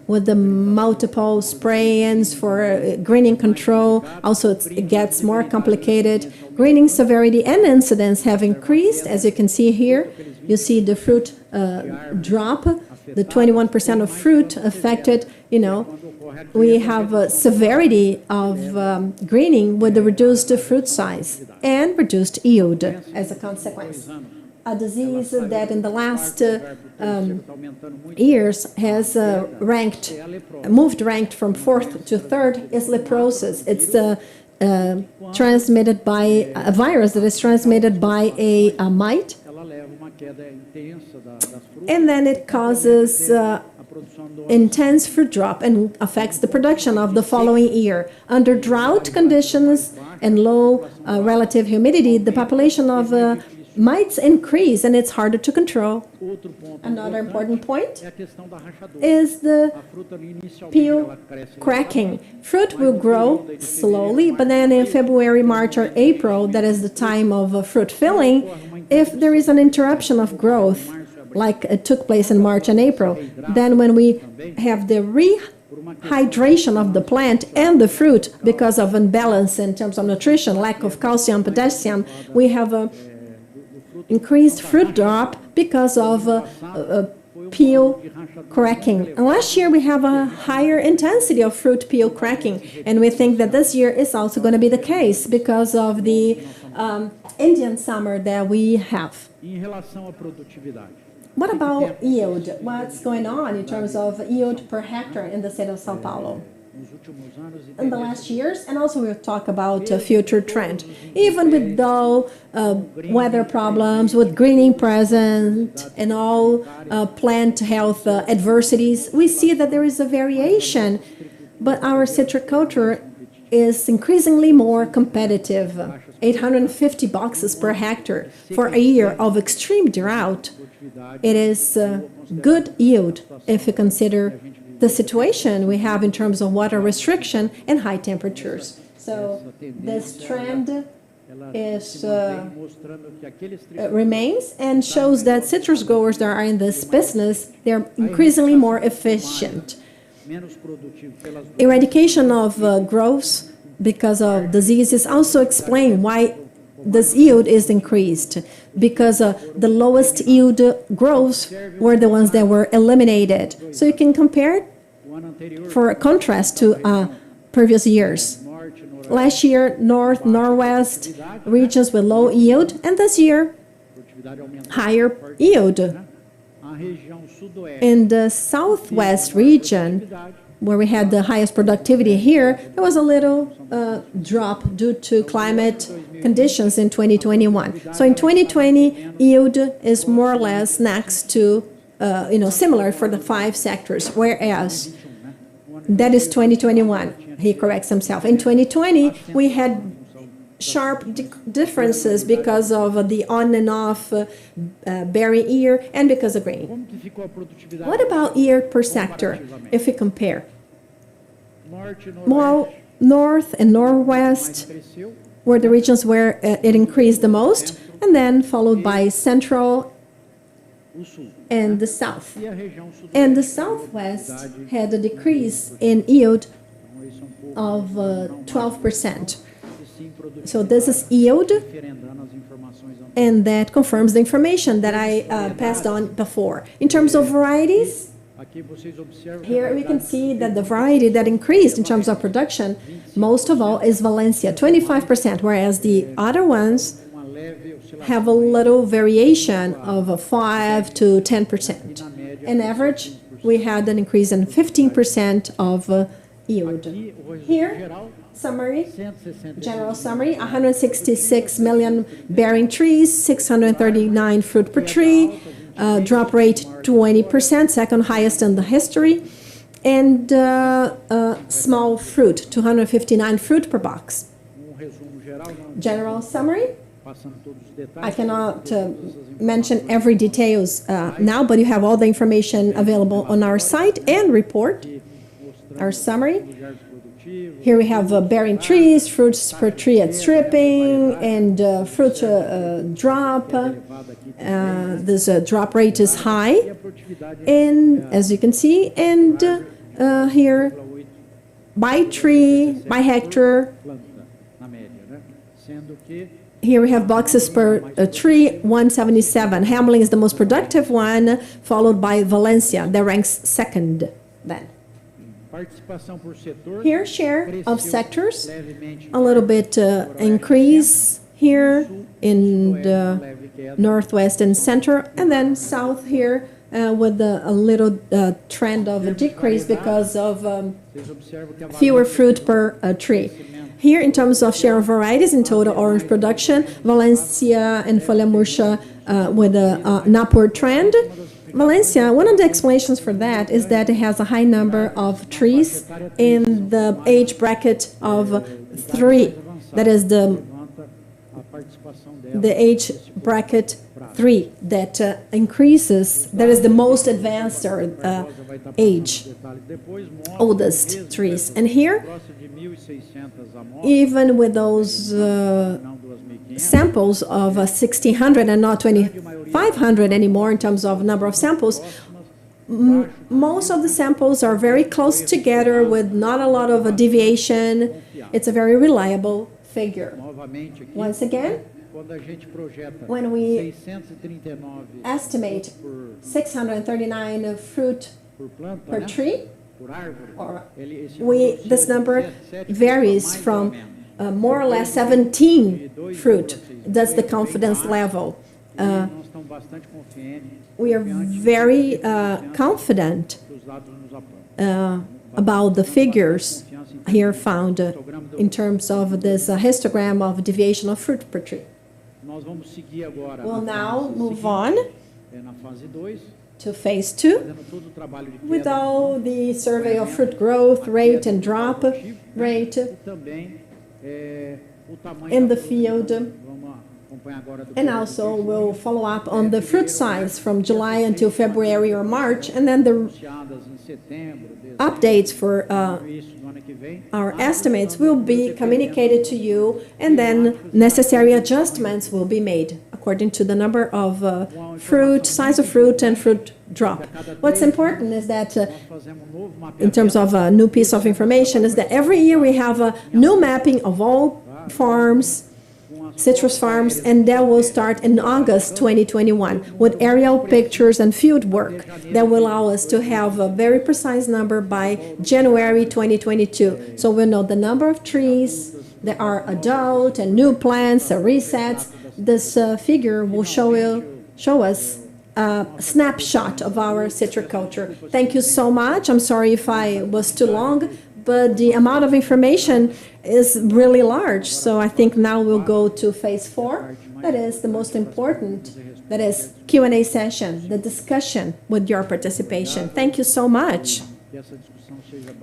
A: with the multiple spray-ins for greening control. Also, it gets more complicated. Greening severity and incidence have increased. As you can see here, you see the fruit drop, the 21% of fruit affected, we have severity of greening with the reduced fruit size and reduced yield as a consequence. A disease that in the last years has moved ranked from 4th to 3rd is leprosis. It's transmitted by a virus that is transmitted by a mite, and then it causes intense fruit drop and affects the production of the following year. Under drought conditions and low relative humidity, the population of mites increase and it's harder to control. Another important point is the peel cracking. Fruit will grow slowly, but then in February, March, or April, that is the time of fruit filling, if there is an interruption of growth, like it took place in March and April, then when we have the rehydration of the plant and the fruit because of imbalance in terms of nutrition, lack of calcium, potassium, we have a increased fruit drop because of peel cracking. And last year we have a higher intensity of fruit peel cracking, and we think that this year is also going to be the case because of the Indian summer that we have. What about yield? What's going on in terms of yield per hectare in the state of São Paulo? In the last years, and also we'll talk about a future trend. Even with though weather problems, with greening present, and all plant health adversities, we see that there is a variation, but our citric culture is increasingly more competitive. 850 boxes per hectare for a year of extreme drought. It is good yield if you consider the situation we have in terms of water restriction and high temperatures. So this trend is remains and shows that citrus growers that are in this business, they're increasingly more efficient. Eradication of growths because of diseases also explain why this yield is increased because the lowest yield growths were the ones that were eliminated. So you can compare for a contrast to previous years. Last year, North, Northwest regions with low yield, and this year, higher yield. In the Southwest region, where we had the highest productivity here, there was a little drop due to climate conditions in 2021. So in 2020, yield is more or less next to, similar for the 5 sectors, whereas that is 2021. He corrects himself. In 2020, we had sharp differences because of the on and off bearing year and because of grain. What about year per sector if we compare? More North and Northwest were the regions where it increased the most, and then followed by Central and the South. And the Southwest had a decrease in yield of 12%. So this is yield, and that confirms the information that I passed on before. In terms of varieties, here we can see that the variety that increased in terms of production, most of all, is Valencia, 25%, whereas the other ones have a little variation of 5 to 10%. On average, we had an increase in 15% of yield. Here, summary, general summary, 166 million bearing trees, 639 fruit per tree, drop rate 20%, second highest in the history, and small fruit, 259 fruit per box. General summary, I cannot mention every details now, but you have all the information available on our site and report, our summary. Here we have bearing trees, fruits per tree at stripping, and fruit drop. This drop rate is high, and as you can see, and here by tree, by hectare. Here we have boxes per tree, 177. Hamelin is the most productive one, followed by Valencia, that ranks second then. Here, share of sectors, a little bit increase here in the Northwest and Center, and then South here with a little trend of a decrease because of fewer fruit per tree. Here, in terms of share of varieties in total orange production, Valencia and Folha Murcha with an upward trend. Valencia, one of the explanations for that is that it has a high number of trees in the age bracket of 3. That is the age bracket 3 that increases, that is the most advanced age, oldest trees. And here, even with those samples of 1,600 and not 2,500 anymore in terms of number of samples, most of the samples are very close together with not a lot of a deviation. It's a very reliable figure. Once again, when we estimate 639 fruit per tree, this number varies from more or less 17 fruit. That's the confidence level. We are very confident about the figures here found in terms of this histogram of deviation of fruit per tree. We'll now move on to phase 2 with all the survey of fruit growth rate and drop rate in the field, and also we'll follow up on the fruit size from July until February or March, and then the updates for our estimates will be communicated to you, and then necessary adjustments will be made according to the number of fruit, size of fruit, and fruit drop. What's important is that in terms of a new piece of information is that every year we have a new mapping of all farms citrus farms, and that will start in August 2021 with aerial pictures and field work that will allow us to have a very precise number by January 2022. So we'll know the number of trees that are adult and new plants, resets. This figure will show us a snapshot of our citriculture. Thank you so much. I'm sorry if I was too long, but the amount of information is really large. So I think now we'll go to phase 4. That is the most important. That is Q&A session, the discussion with your participation. Thank you so much.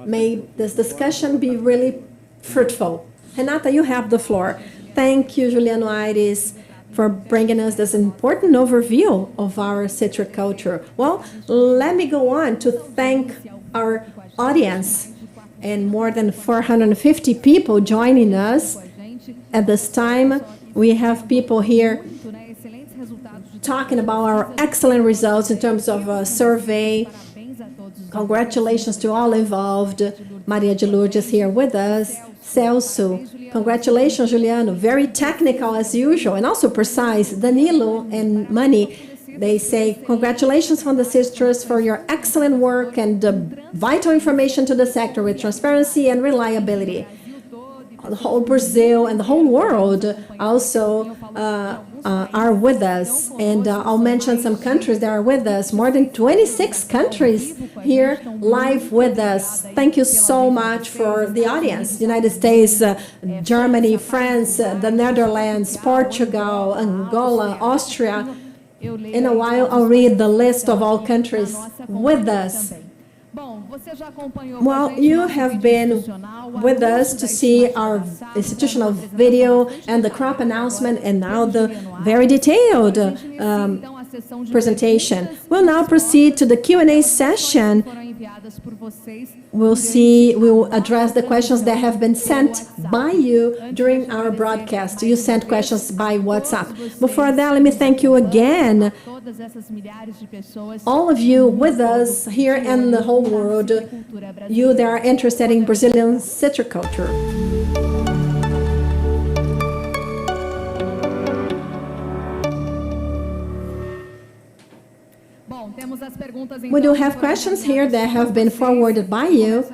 A: May this discussion be really fruitful. Renata, you have the floor. Thank you, Juliano Aires, for bringing us this important overview of our citriculture. Well, let me go on to thank our audience and more than 450 people joining us at this time. We have people here talking about our excellent results in terms of survey. Congratulations to all involved. Maria de Lourdes here with us. Celso, congratulations, Juliano. Very technical as usual and also precise. Danilo and Mani, they say, congratulations from the sisters for your excellent work and vital information to the sector with transparency and reliability. The whole Brazil and the whole world also are with us. And I'll mention some countries that are with us. More than 26 countries here live with us. Thank you so much for the audience. United States, Germany, France, the Netherlands, Portugal, Angola, Austria. In a while, I'll read the list of all countries with us. Well, you have been with us to see our institutional video and the crop announcement and now the very detailed presentation. We'll now proceed to the Q&A session. We'll address the questions that have been sent by you during our broadcast. You sent questions by WhatsApp. Before that, let me thank you again, all of you with us here in the whole world, you that are interested in Brazilian citriculture. We do have questions here that have been forwarded by you.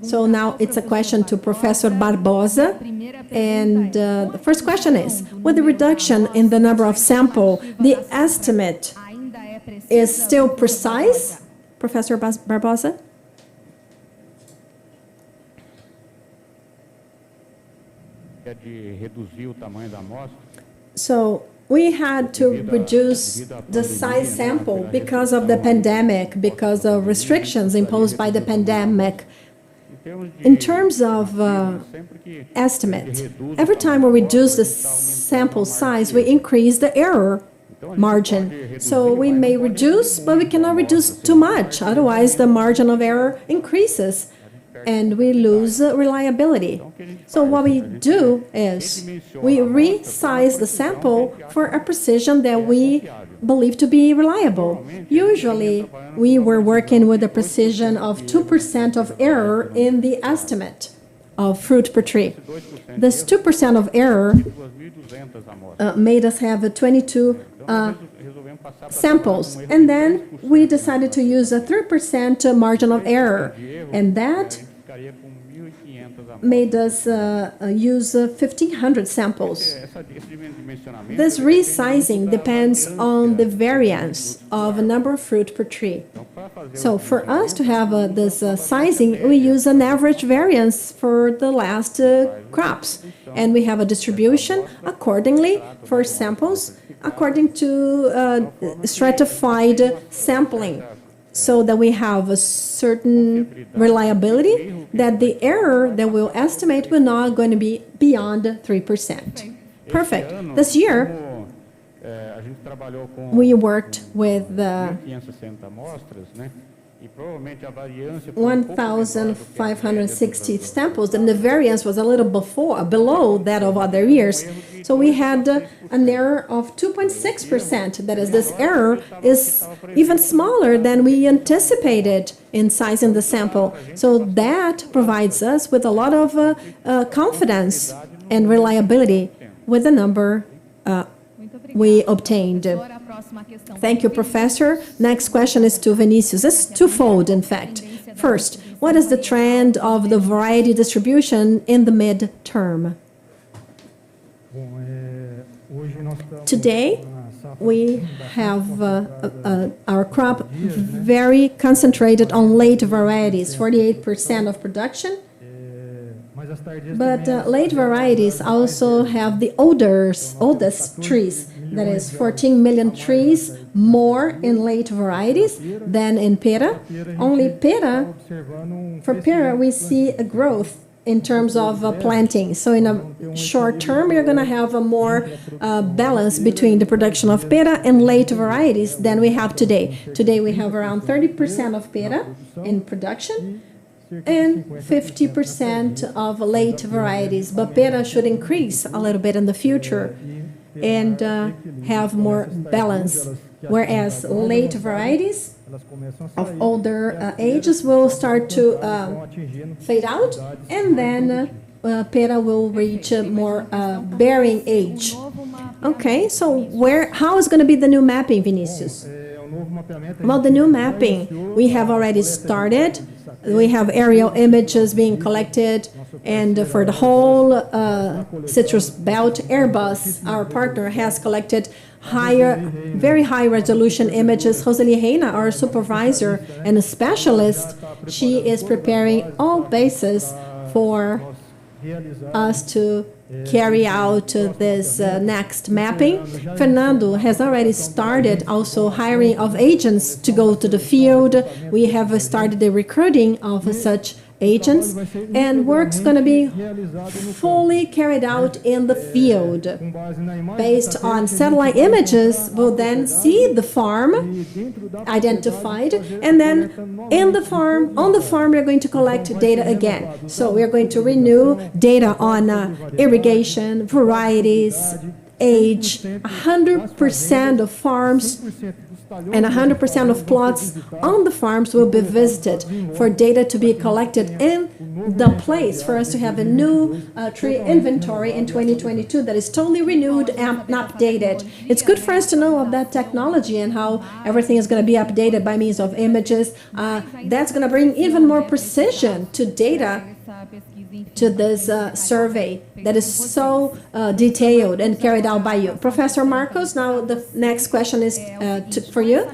A: So now it's a question to Professor Barbosa. And the first question is, with the reduction in the number of sample, the estimate is still precise? Professor Barbosa? So we had to reduce the size sample because of the pandemic, because of restrictions imposed by the pandemic. In terms of estimate, every time we reduce the sample size, we increase the error margin. So we may reduce, but we cannot reduce too much. Otherwise, the margin of error increases and we lose reliability. So what we do is we resize the sample for a precision that we believe to be reliable. Usually, we were working with a precision of 2% of error in the estimate of fruit per tree. This 2% of error made us have 22 samples, and then we decided to use a 3% margin of error, and that made us use 1,500 samples. This resizing depends on the variance of a number of fruit per tree. So for us to have this sizing, we use an average variance for the last crops. And we have a distribution accordingly for samples, according to stratified sampling, so that we have a certain reliability that the error that we'll estimate will not going to be beyond 3%. Perfect. This year, we worked with 1,560 samples, and the variance was a little below that of other years. So we had an error of 2.6%. That is, this error is even smaller than we anticipated in sizing the sample. So that provides us with a lot of confidence and reliability with the number we obtained. Thank you, Professor. Next question is to Vinicius. It's twofold, in fact. First, what is the trend of the variety distribution in the mid-term? Today, we have our crop very concentrated on late varieties, 48% of production. But late varieties also have the oldest trees. That is 14 million trees more in late varieties than in pera. Only pera, for pera, we see a growth in terms of planting. So in a short term, you're going to have a more balance between the production of pera and late varieties than we have today. Today we have around 30% of pera in production and 50% of late varieties. But pera should increase a little bit in the future and have more balance, whereas late varieties of older ages will start to fade out, and then pera will reach a more bearing age. Okay, so how is going to be the new mapping, Vinicius? Well, the new mapping, we have already started. We have aerial images being collected, and for the whole citrus belt, Airbus, our partner, has collected very high resolution images. Roseli Reina, our supervisor and a specialist, she is preparing all bases for us to carry out this next mapping. Fernando has already started also hiring of agents to go to the field. We have started the recruiting of such agents, and work's going to be fully carried out in the field. Based on satellite images, we'll then see the farm identified, and then on the farm, we're going to collect data again. So we're going to renew data on irrigation, varieties, age, 100% of farms and 100% of plots on the farms will be visited for data to be collected in the place for us to have a new tree inventory in 2022 that is totally renewed and updated. It's good for us to know of that technology and how everything is going to be updated by means of images. That's going to bring even more precision to data, to this survey that is so detailed and carried out by you. Professor Marcos, now the next question is for you.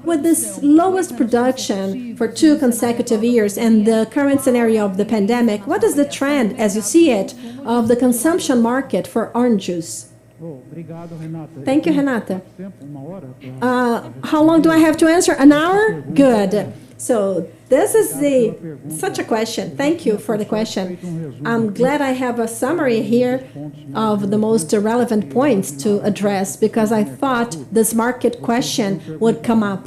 A: With this lowest production for 2 consecutive years and the current scenario of the pandemic, what is the trend, as you see it, of the consumption market for orange juice? Thank you, Renata. How long do I have to answer? An hour? Good. So this is such a question. Thank you for the question. I'm glad I have a summary here of the most relevant points to address, because I thought this market question would come up.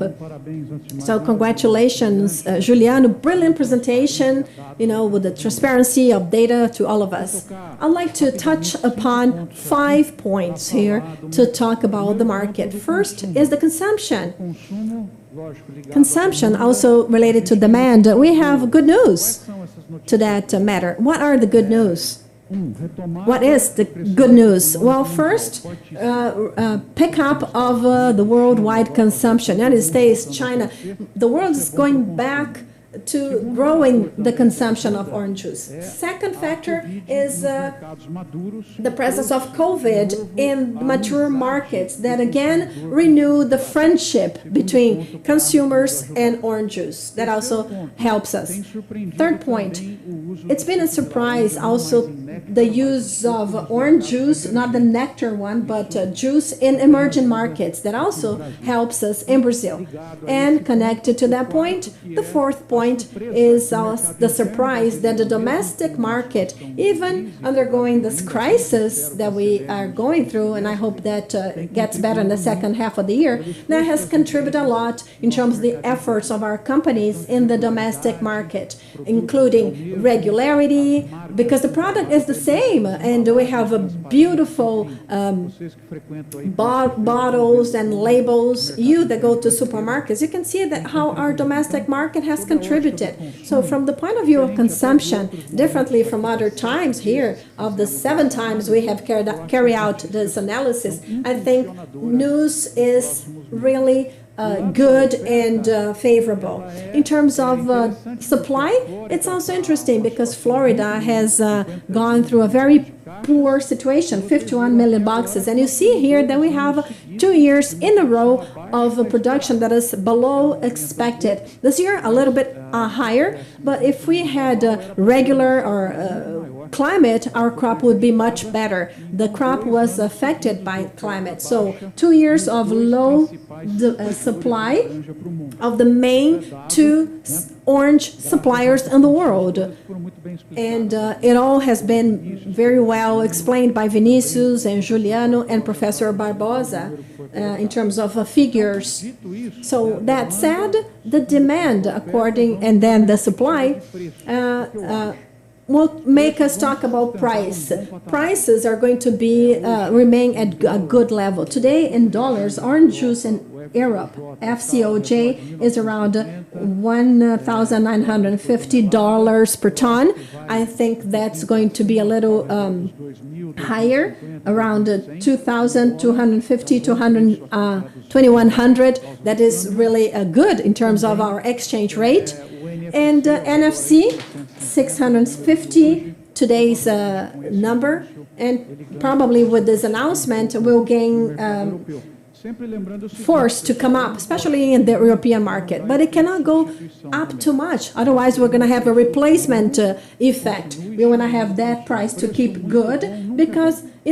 A: So congratulations, Juliano. Brilliant presentation, with the transparency of data to all of us. I'd like to touch upon 5 points here to talk about the market. First is the consumption. Consumption also related to demand. We have good news to that matter. What are the good news? What is the good news? Well, first, pickup of the worldwide consumption. United States, China, the world is going back to growing the consumption of orange juice. Second factor is the presence of COVID in mature markets that again renew the friendship between consumers and orange juice. That also helps us. Third point, it's been a surprise also the use of orange juice, not the nectar one, but juice in emerging markets. That also helps us in Brazil. And connected to that point, the fourth point is the surprise that the domestic market, even undergoing this crisis that we are going through, and I hope that gets better in the second half of the year, that has contributed a lot in terms of the efforts of our companies in the domestic market, including regularity, because the product is the same, and we have a beautiful bottles and labels. You that go to supermarkets, you can see that how our domestic market market has contributed. So from the point of view of consumption, differently from other times here, of the 7 times we have carried out this analysis, I think news is really good and favorable. In terms of supply, it's also interesting because Florida has gone through a very poor situation, 51 million boxes. And you see here that we have 2 years in a row of a production that is below expected. This year, a little bit higher, but if we had regular or climate, our crop would be much better. The crop was affected by climate. So 2 years of low supply of the main 2 orange suppliers in the world. And it all has been very well explained by Vinicius and Juliano and Professor Barbosa in terms of figures. So that said, the demand and then the supply will make us talk about price. Prices are going to be remain at a good level. Today in dollars, orange juice in Europe, FCOJ, is around $1,950 per ton. I think that's going to be a little higher, around 2,250 to 2,100. That is really good in terms of our exchange rate. And NFC, 650, today's number, and probably with this announcement we'll gain force to come up, especially in the European market. But it cannot go up too much, otherwise we're going to have a replacement effect. We want to have that price to keep good, because a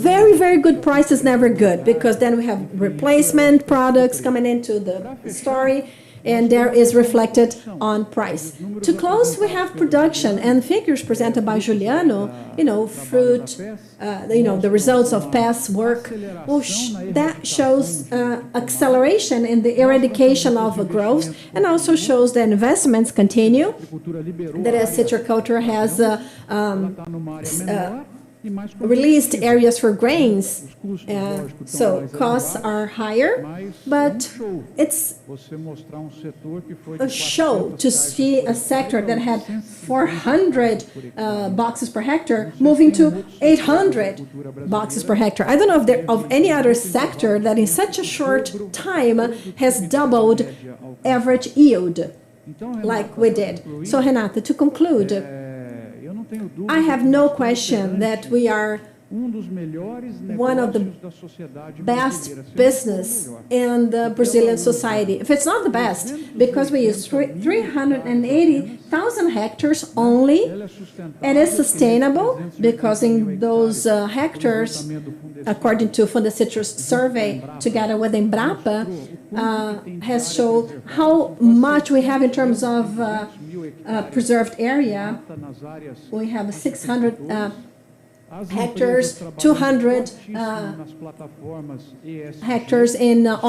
A: very, very good price is never good, because then we have replacement products coming into the story, and there is reflected on price. To close, we have production and figures presented by Juliano, fruit, the results of past work. That shows acceleration in the eradication of growth, and also shows that investments continue, that as citriculture has released areas for grains, so costs are higher, but it's a show to see a sector that had 400 boxes per hectare moving to 800 boxes per hectare. I don't know if there of any other sector that in such a short time has doubled average yield like we did. So Renata, to conclude, I have no question that we are one of the best business in the Brazilian society. If it's not the best, because we use 380,000 hectares only, and it's sustainable because in those hectares, according to Fundecitrus survey together with Embrapa, has showed how much we have in terms of preserved area. We have 600 hectares, 200 hectares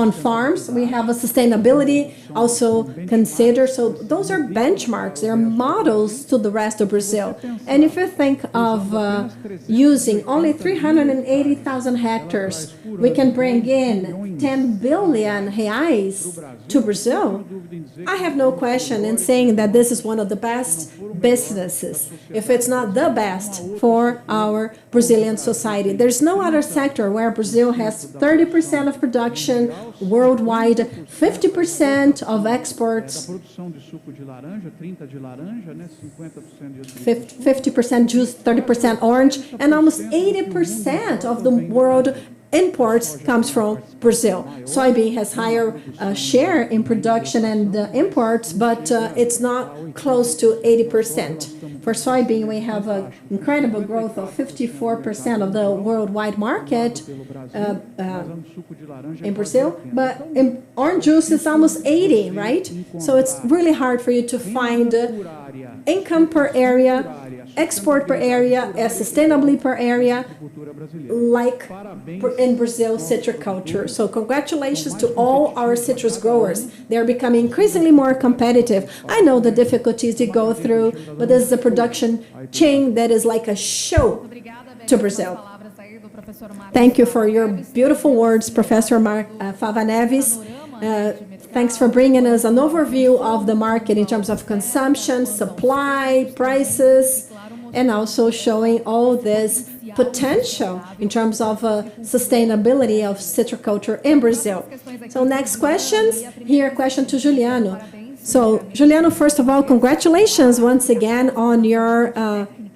A: on farms. We have a sustainability also considered. So those are benchmarks, they're models to the rest of Brazil. And if you think of using only 380,000 hectares, we can bring in 10 billion reais to Brazil. I have no question in saying that this is one of the best businesses, if it's not the best, for our Brazilian society. There's no other sector where Brazil has 30% of production worldwide, 50% of exports, 50% juice, 30% orange, and almost 80% of the world imports comes from Brazil. Soybean has higher share in production and imports, but it's not close to 80%. For soybean, we have an incredible growth of 54% of the worldwide market in Brazil, but in orange juice it's almost 80, right? So it's really hard for you to find income per area, export per area, sustainably per area, like in Brazil citriculture. So congratulations to all our citrus growers. They're becoming increasingly more competitive. I know the difficulties you go through, but this is a production chain that is like a show to Brazil. Thank you for your beautiful words, Professor Fava Neves. Thanks for bringing us an overview of the market in terms of consumption, supply, prices, and also showing all this potential in terms of sustainability of citriculture in Brazil. So next questions. Here, question to Juliano. So Juliano, first of all, congratulations once again on your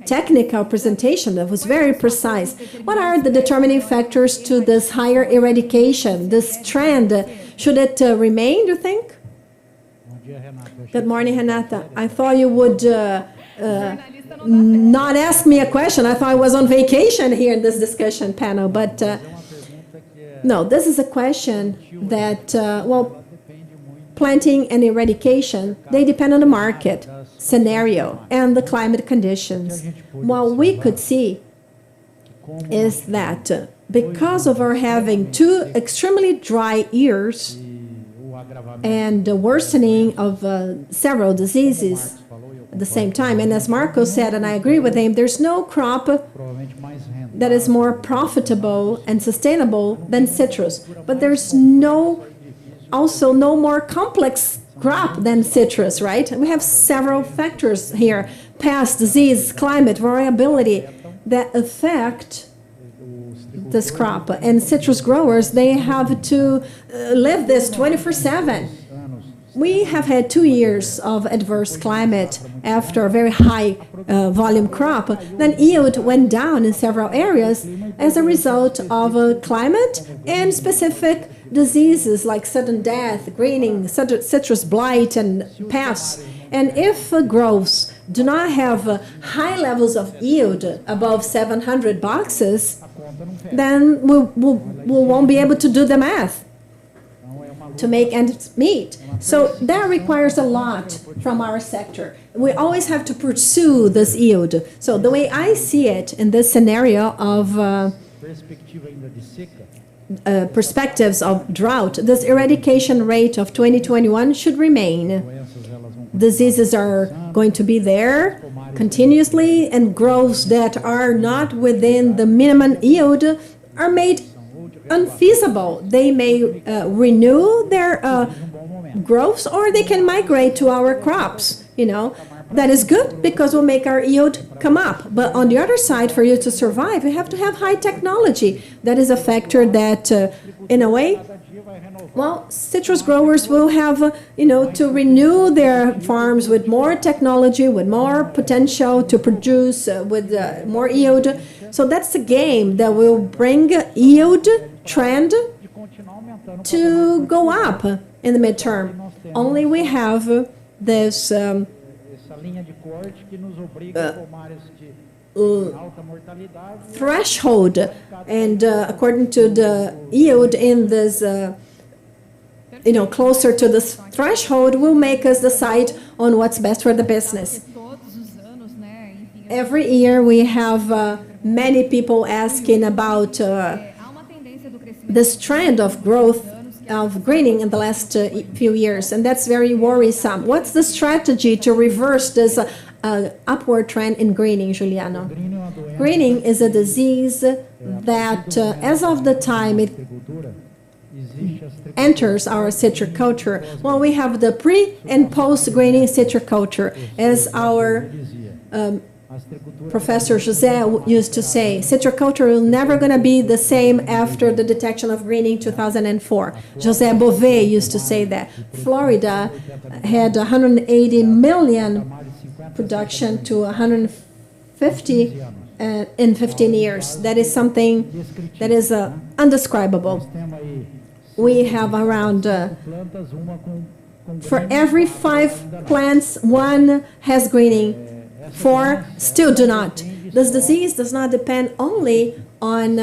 A: technical presentation. That was very precise. What are the determining factors to this higher eradication, this trend? Should it remain, do you think? Good morning, Renata. I thought you would not ask me a question. I thought I was on vacation here in this discussion panel, but no, this is a question that, well, planting and eradication, they depend on the market scenario and the climate conditions. What we could see is that because of our having two extremely dry years and the worsening of several diseases at the same time, and as Marco said, and I agree with him, there's no crop that is more profitable and sustainable than citrus, but there's also no more complex crop than citrus, right? We have several factors here: pest, disease, climate, variability that affect this crop. And citrus growers, they have to live this 24/7. We have had 2 years of adverse climate after a very high volume crop. Then yield went down in several areas as a result of climate and specific diseases like sudden death, greening, citrus blight, and pests. And if growers do not have high levels of yield above 700 boxes, then we won't be able to do the math to make ends meet. So that requires a lot from our sector. We always have to pursue this yield. So the way I see it in this scenario of perspectives of drought, this eradication rate of 2021 should remain. Diseases are going to be there continuously, and growths that are not within the minimum yield are made unfeasible. They may renew their growths, or they can migrate to our crops, you know. That is good because we'll make our yield come up. But on the other side, for you to survive, you have to have high technology. That is a factor that, in a way, well, citrus growers will have, to renew their farms with more technology, with more potential to produce, with more yield. So that's the game that will bring yield trend to go up in the midterm. Only we have this threshold, and according to the yield in this, closer to this threshold will make us decide on what's best for the business. Every year we have many people asking about this trend of growth of greening in the last few years, and that's very worrisome. What's the strategy to reverse this upward trend in greening, Juliano? Greening is a disease that, as of the time it enters our citriculture, well, we have the pre and post greening citriculture. As our Professor José used to say, citriculture is never going to be the same after the detection of greening 2004. José Bové used to say that. Florida had 180 million production to 150 in 15 years. That is something that is undescribable. We have around, for every 5 plants, 1 has greening. 4 still do not. This disease does not depend only on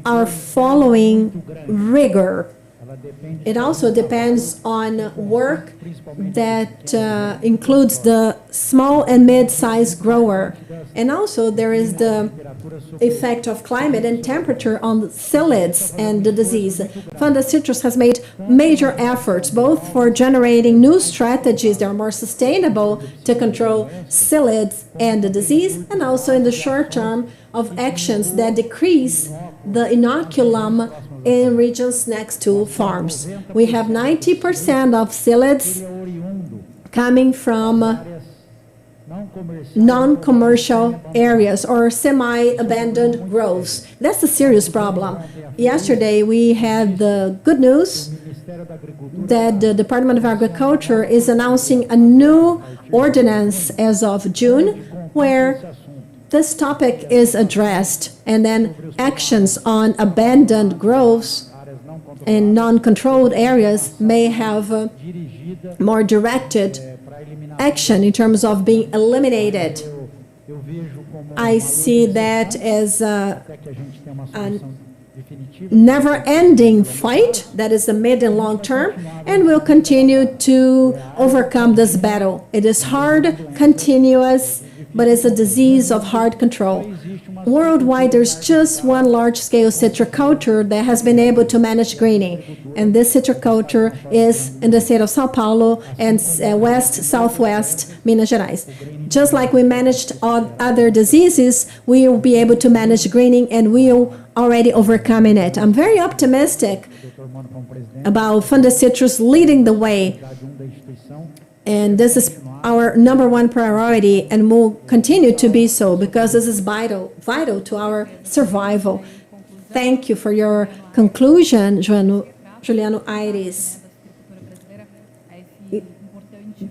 A: our following rigor. It also depends on work that includes the small and mid-sized grower. And also there is the effect of climate and temperature on the psyllids and the disease. Funda Citrus has made major efforts both for generating new strategies that are more sustainable to control psyllids and the disease, and also in the short term of actions that decrease the inoculum in regions next to farms. We have 90% of psyllids coming from non-commercial areas or semi-abandoned groves. That's a serious problem. Yesterday, we had the good news that the Department of Agriculture is announcing a new ordinance as of June, where this topic is addressed, and then actions on abandoned groves and non-controlled areas may have more directed action in terms of being eliminated. I see that as a never-ending fight that is the mid and long term, and we'll continue to overcome this battle. It is hard, continuous, but it's a disease of hard control. Worldwide, there's just one large-scale citriculture that has been able to manage greening, and this citriculture is in the state of São Paulo and southwest Minas Gerais. Just like we managed all other diseases, we will be able to manage greening, and we will already overcoming it. I'm very optimistic about Fundecitrus leading the way, and this is our number one priority, and will continue to be so, because this is vital to our survival. Thank you for your conclusion, Juliano Aires.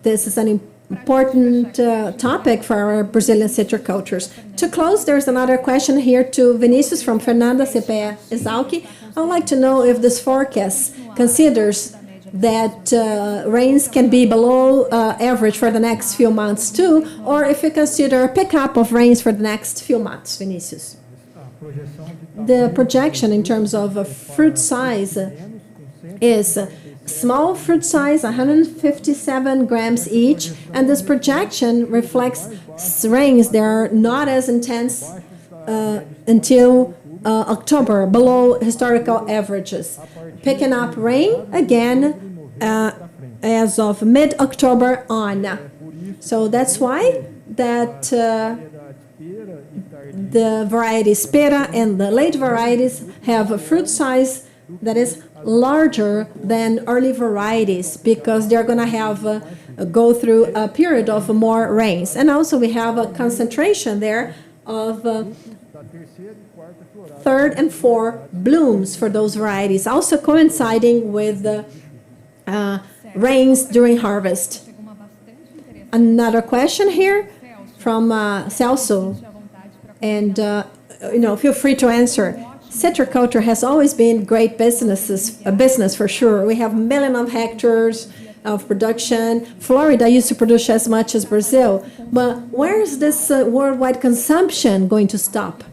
A: This is an important topic for our Brazilian citricultures. To close, there's another question here to Vinicius from Fernanda Cepea Exalqui. I would like to know if this forecast considers that rains can be below average for the next few months too, or if you consider a pickup of rains for the next few months, Vinicius. The projection in terms of fruit size is small fruit size, 157 grams each, and this projection reflects rains that are not as intense until October, below historical averages. Picking up rain again as of mid-October on. So that's why that the varieties Pera and the late varieties have a fruit size that is larger than early varieties, because they're going to have go through a period of more rains. And also we have a concentration there of third and fourth blooms for those varieties, also coinciding with the rains during harvest. Another question here from Celso, and feel free to answer. Citriculture has always been great a business for sure. We have millions of hectares of production. Florida used to produce as much as Brazil, but where is this worldwide consumption going to stop?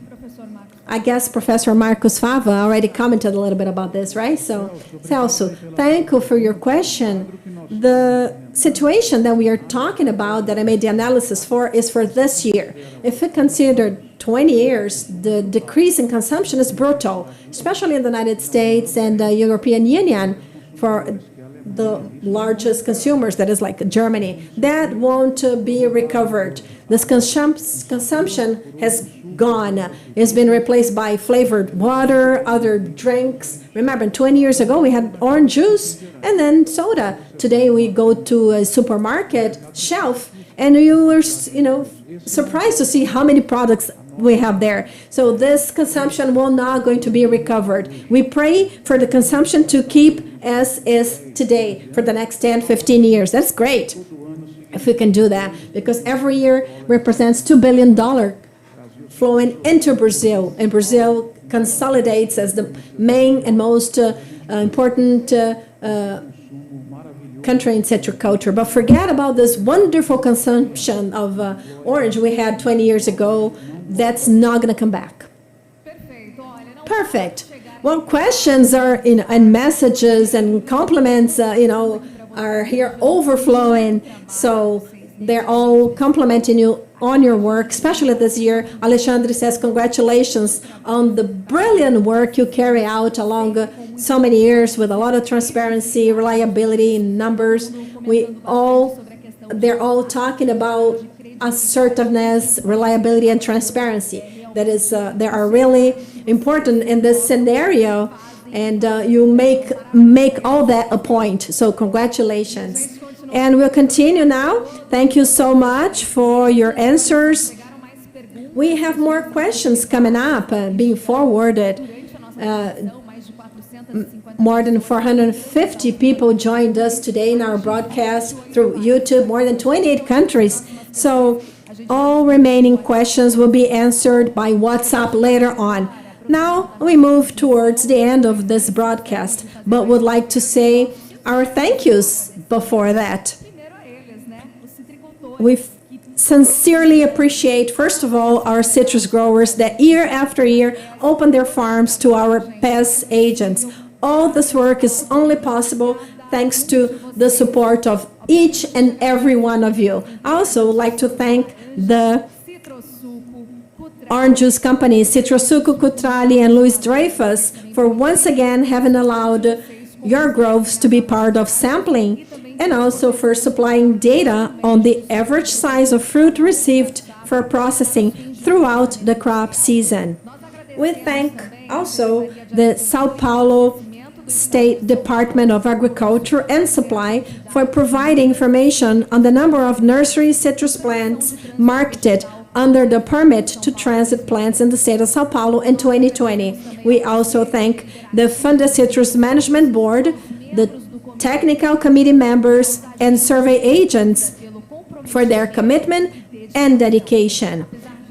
A: I guess Professor Marcos Fava already commented a little bit about this, right? So, Celso, thank you for your question. The situation that we are talking about, that I made the analysis for, is for this year. If we consider 20 years, the decrease in consumption is brutal, especially in the United States and the European Union for the largest consumers, that is like Germany. That won't be recovered. This consumption has gone. It's been replaced by flavored water, other drinks. Remember, 20 years ago, we had orange juice and then soda. Today, we go to a supermarket shelf, and you were, surprised to see how many products we have there. So this consumption will not going to be recovered. We pray for the consumption to keep as is today for the next 10, 15 years. That's great if we can do that, because every year represents $2 billion flowing into Brazil, and Brazil consolidates as the main and most important country in citriculture. But forget about this wonderful consumption of orange we had 20 years ago. That's not going to come back. Perfect. Well, questions are, and messages and compliments, are here overflowing. So they're all complimenting you on your work, especially this year. Alexandre says, congratulations on the brilliant work you carry out along so many years with a lot of transparency, reliability, numbers. They're all talking about assertiveness, reliability, and transparency. That is, they are really important in this scenario and you make all that a point. So congratulations. And we'll continue now. Thank you so much for your answers. We have more questions coming up, being forwarded. More than 450 people joined us today in our broadcast through YouTube, more than 28 countries. So all remaining questions will be answered by WhatsApp later on. Now we move towards the end of this broadcast, but would like to say our thank yous before that. We sincerely appreciate, first of all, our citrus growers that year after year open their farms to our PES agents. All this work is only possible thanks to the support of each and every one of you. I also would like to thank the orange juice companies, Citrosuco, Cutrali, and Luis Dreyfus, for once again having allowed your groves to be part of sampling, and also for supplying data on the average size of fruit received for processing throughout the crop season. We thank also the Sao Paulo State Department of Agriculture and Supply for providing information on the number of nursery citrus plants marketed under the permit to transit plants in the state of Sao Paulo in 2020. We also thank the Funda Citrus Management Board, the technical committee members, and survey agents for their commitment and dedication.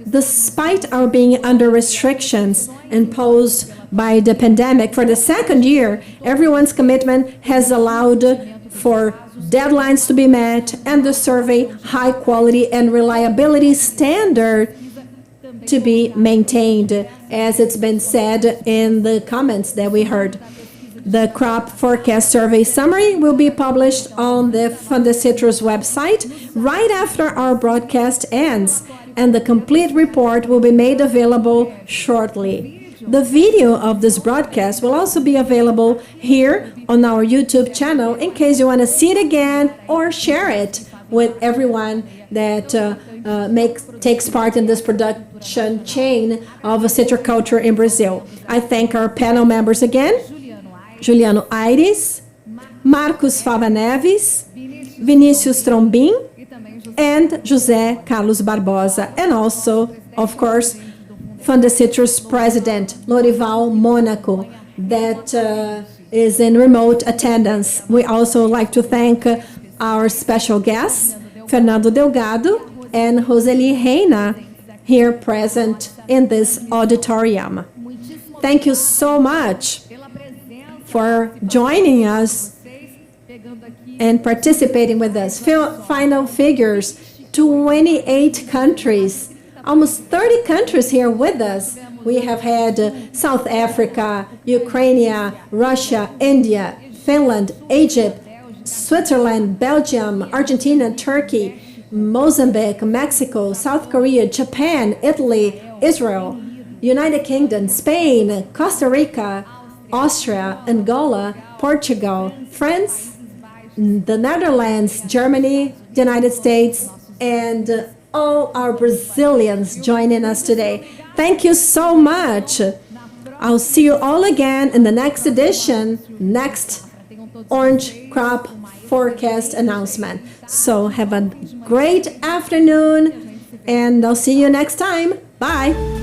A: Despite our being under restrictions imposed by the pandemic for the second year, everyone's commitment has allowed for deadlines to be met and the survey high quality and reliability standard to be maintained, as it's been said in the comments that we heard. The crop forecast survey summary will be published on the Funda Citrus website right after our broadcast ends, and the complete report will be made available shortly. The video of this broadcast will also be available here on our YouTube channel in case you want to see it again or share it with everyone that takes part in this production chain of citriculture in Brazil. I thank our panel members again: Juliano Aires, Marcos Fava Neves, Vinícius Trombin, and José Carlos Barbosa, and also, of course, Funda Citrus President Lorival Monaco, that is in remote attendance. We also like to thank our special guests, Fernando Delgado and Roseli Reina, here present in this auditorium. Thank you so much for joining us and participating with us. Final figures: 28 countries, almost 30 countries here with us. We have had South Africa, Ukraine, Russia, India, Finland, Egypt, Switzerland, Belgium, Argentina, Turkey, Mozambique, Mexico, South Korea, Japan, Italy, Israel, United Kingdom, Spain, Costa Rica, Austria, Angola, Portugal, France, the Netherlands, Germany, the United States, and all our Brazilians joining us today. Thank you so much. I'll see you all again in the next edition, next orange crop forecast announcement. So have a great afternoon, and I'll see you next time. Bye.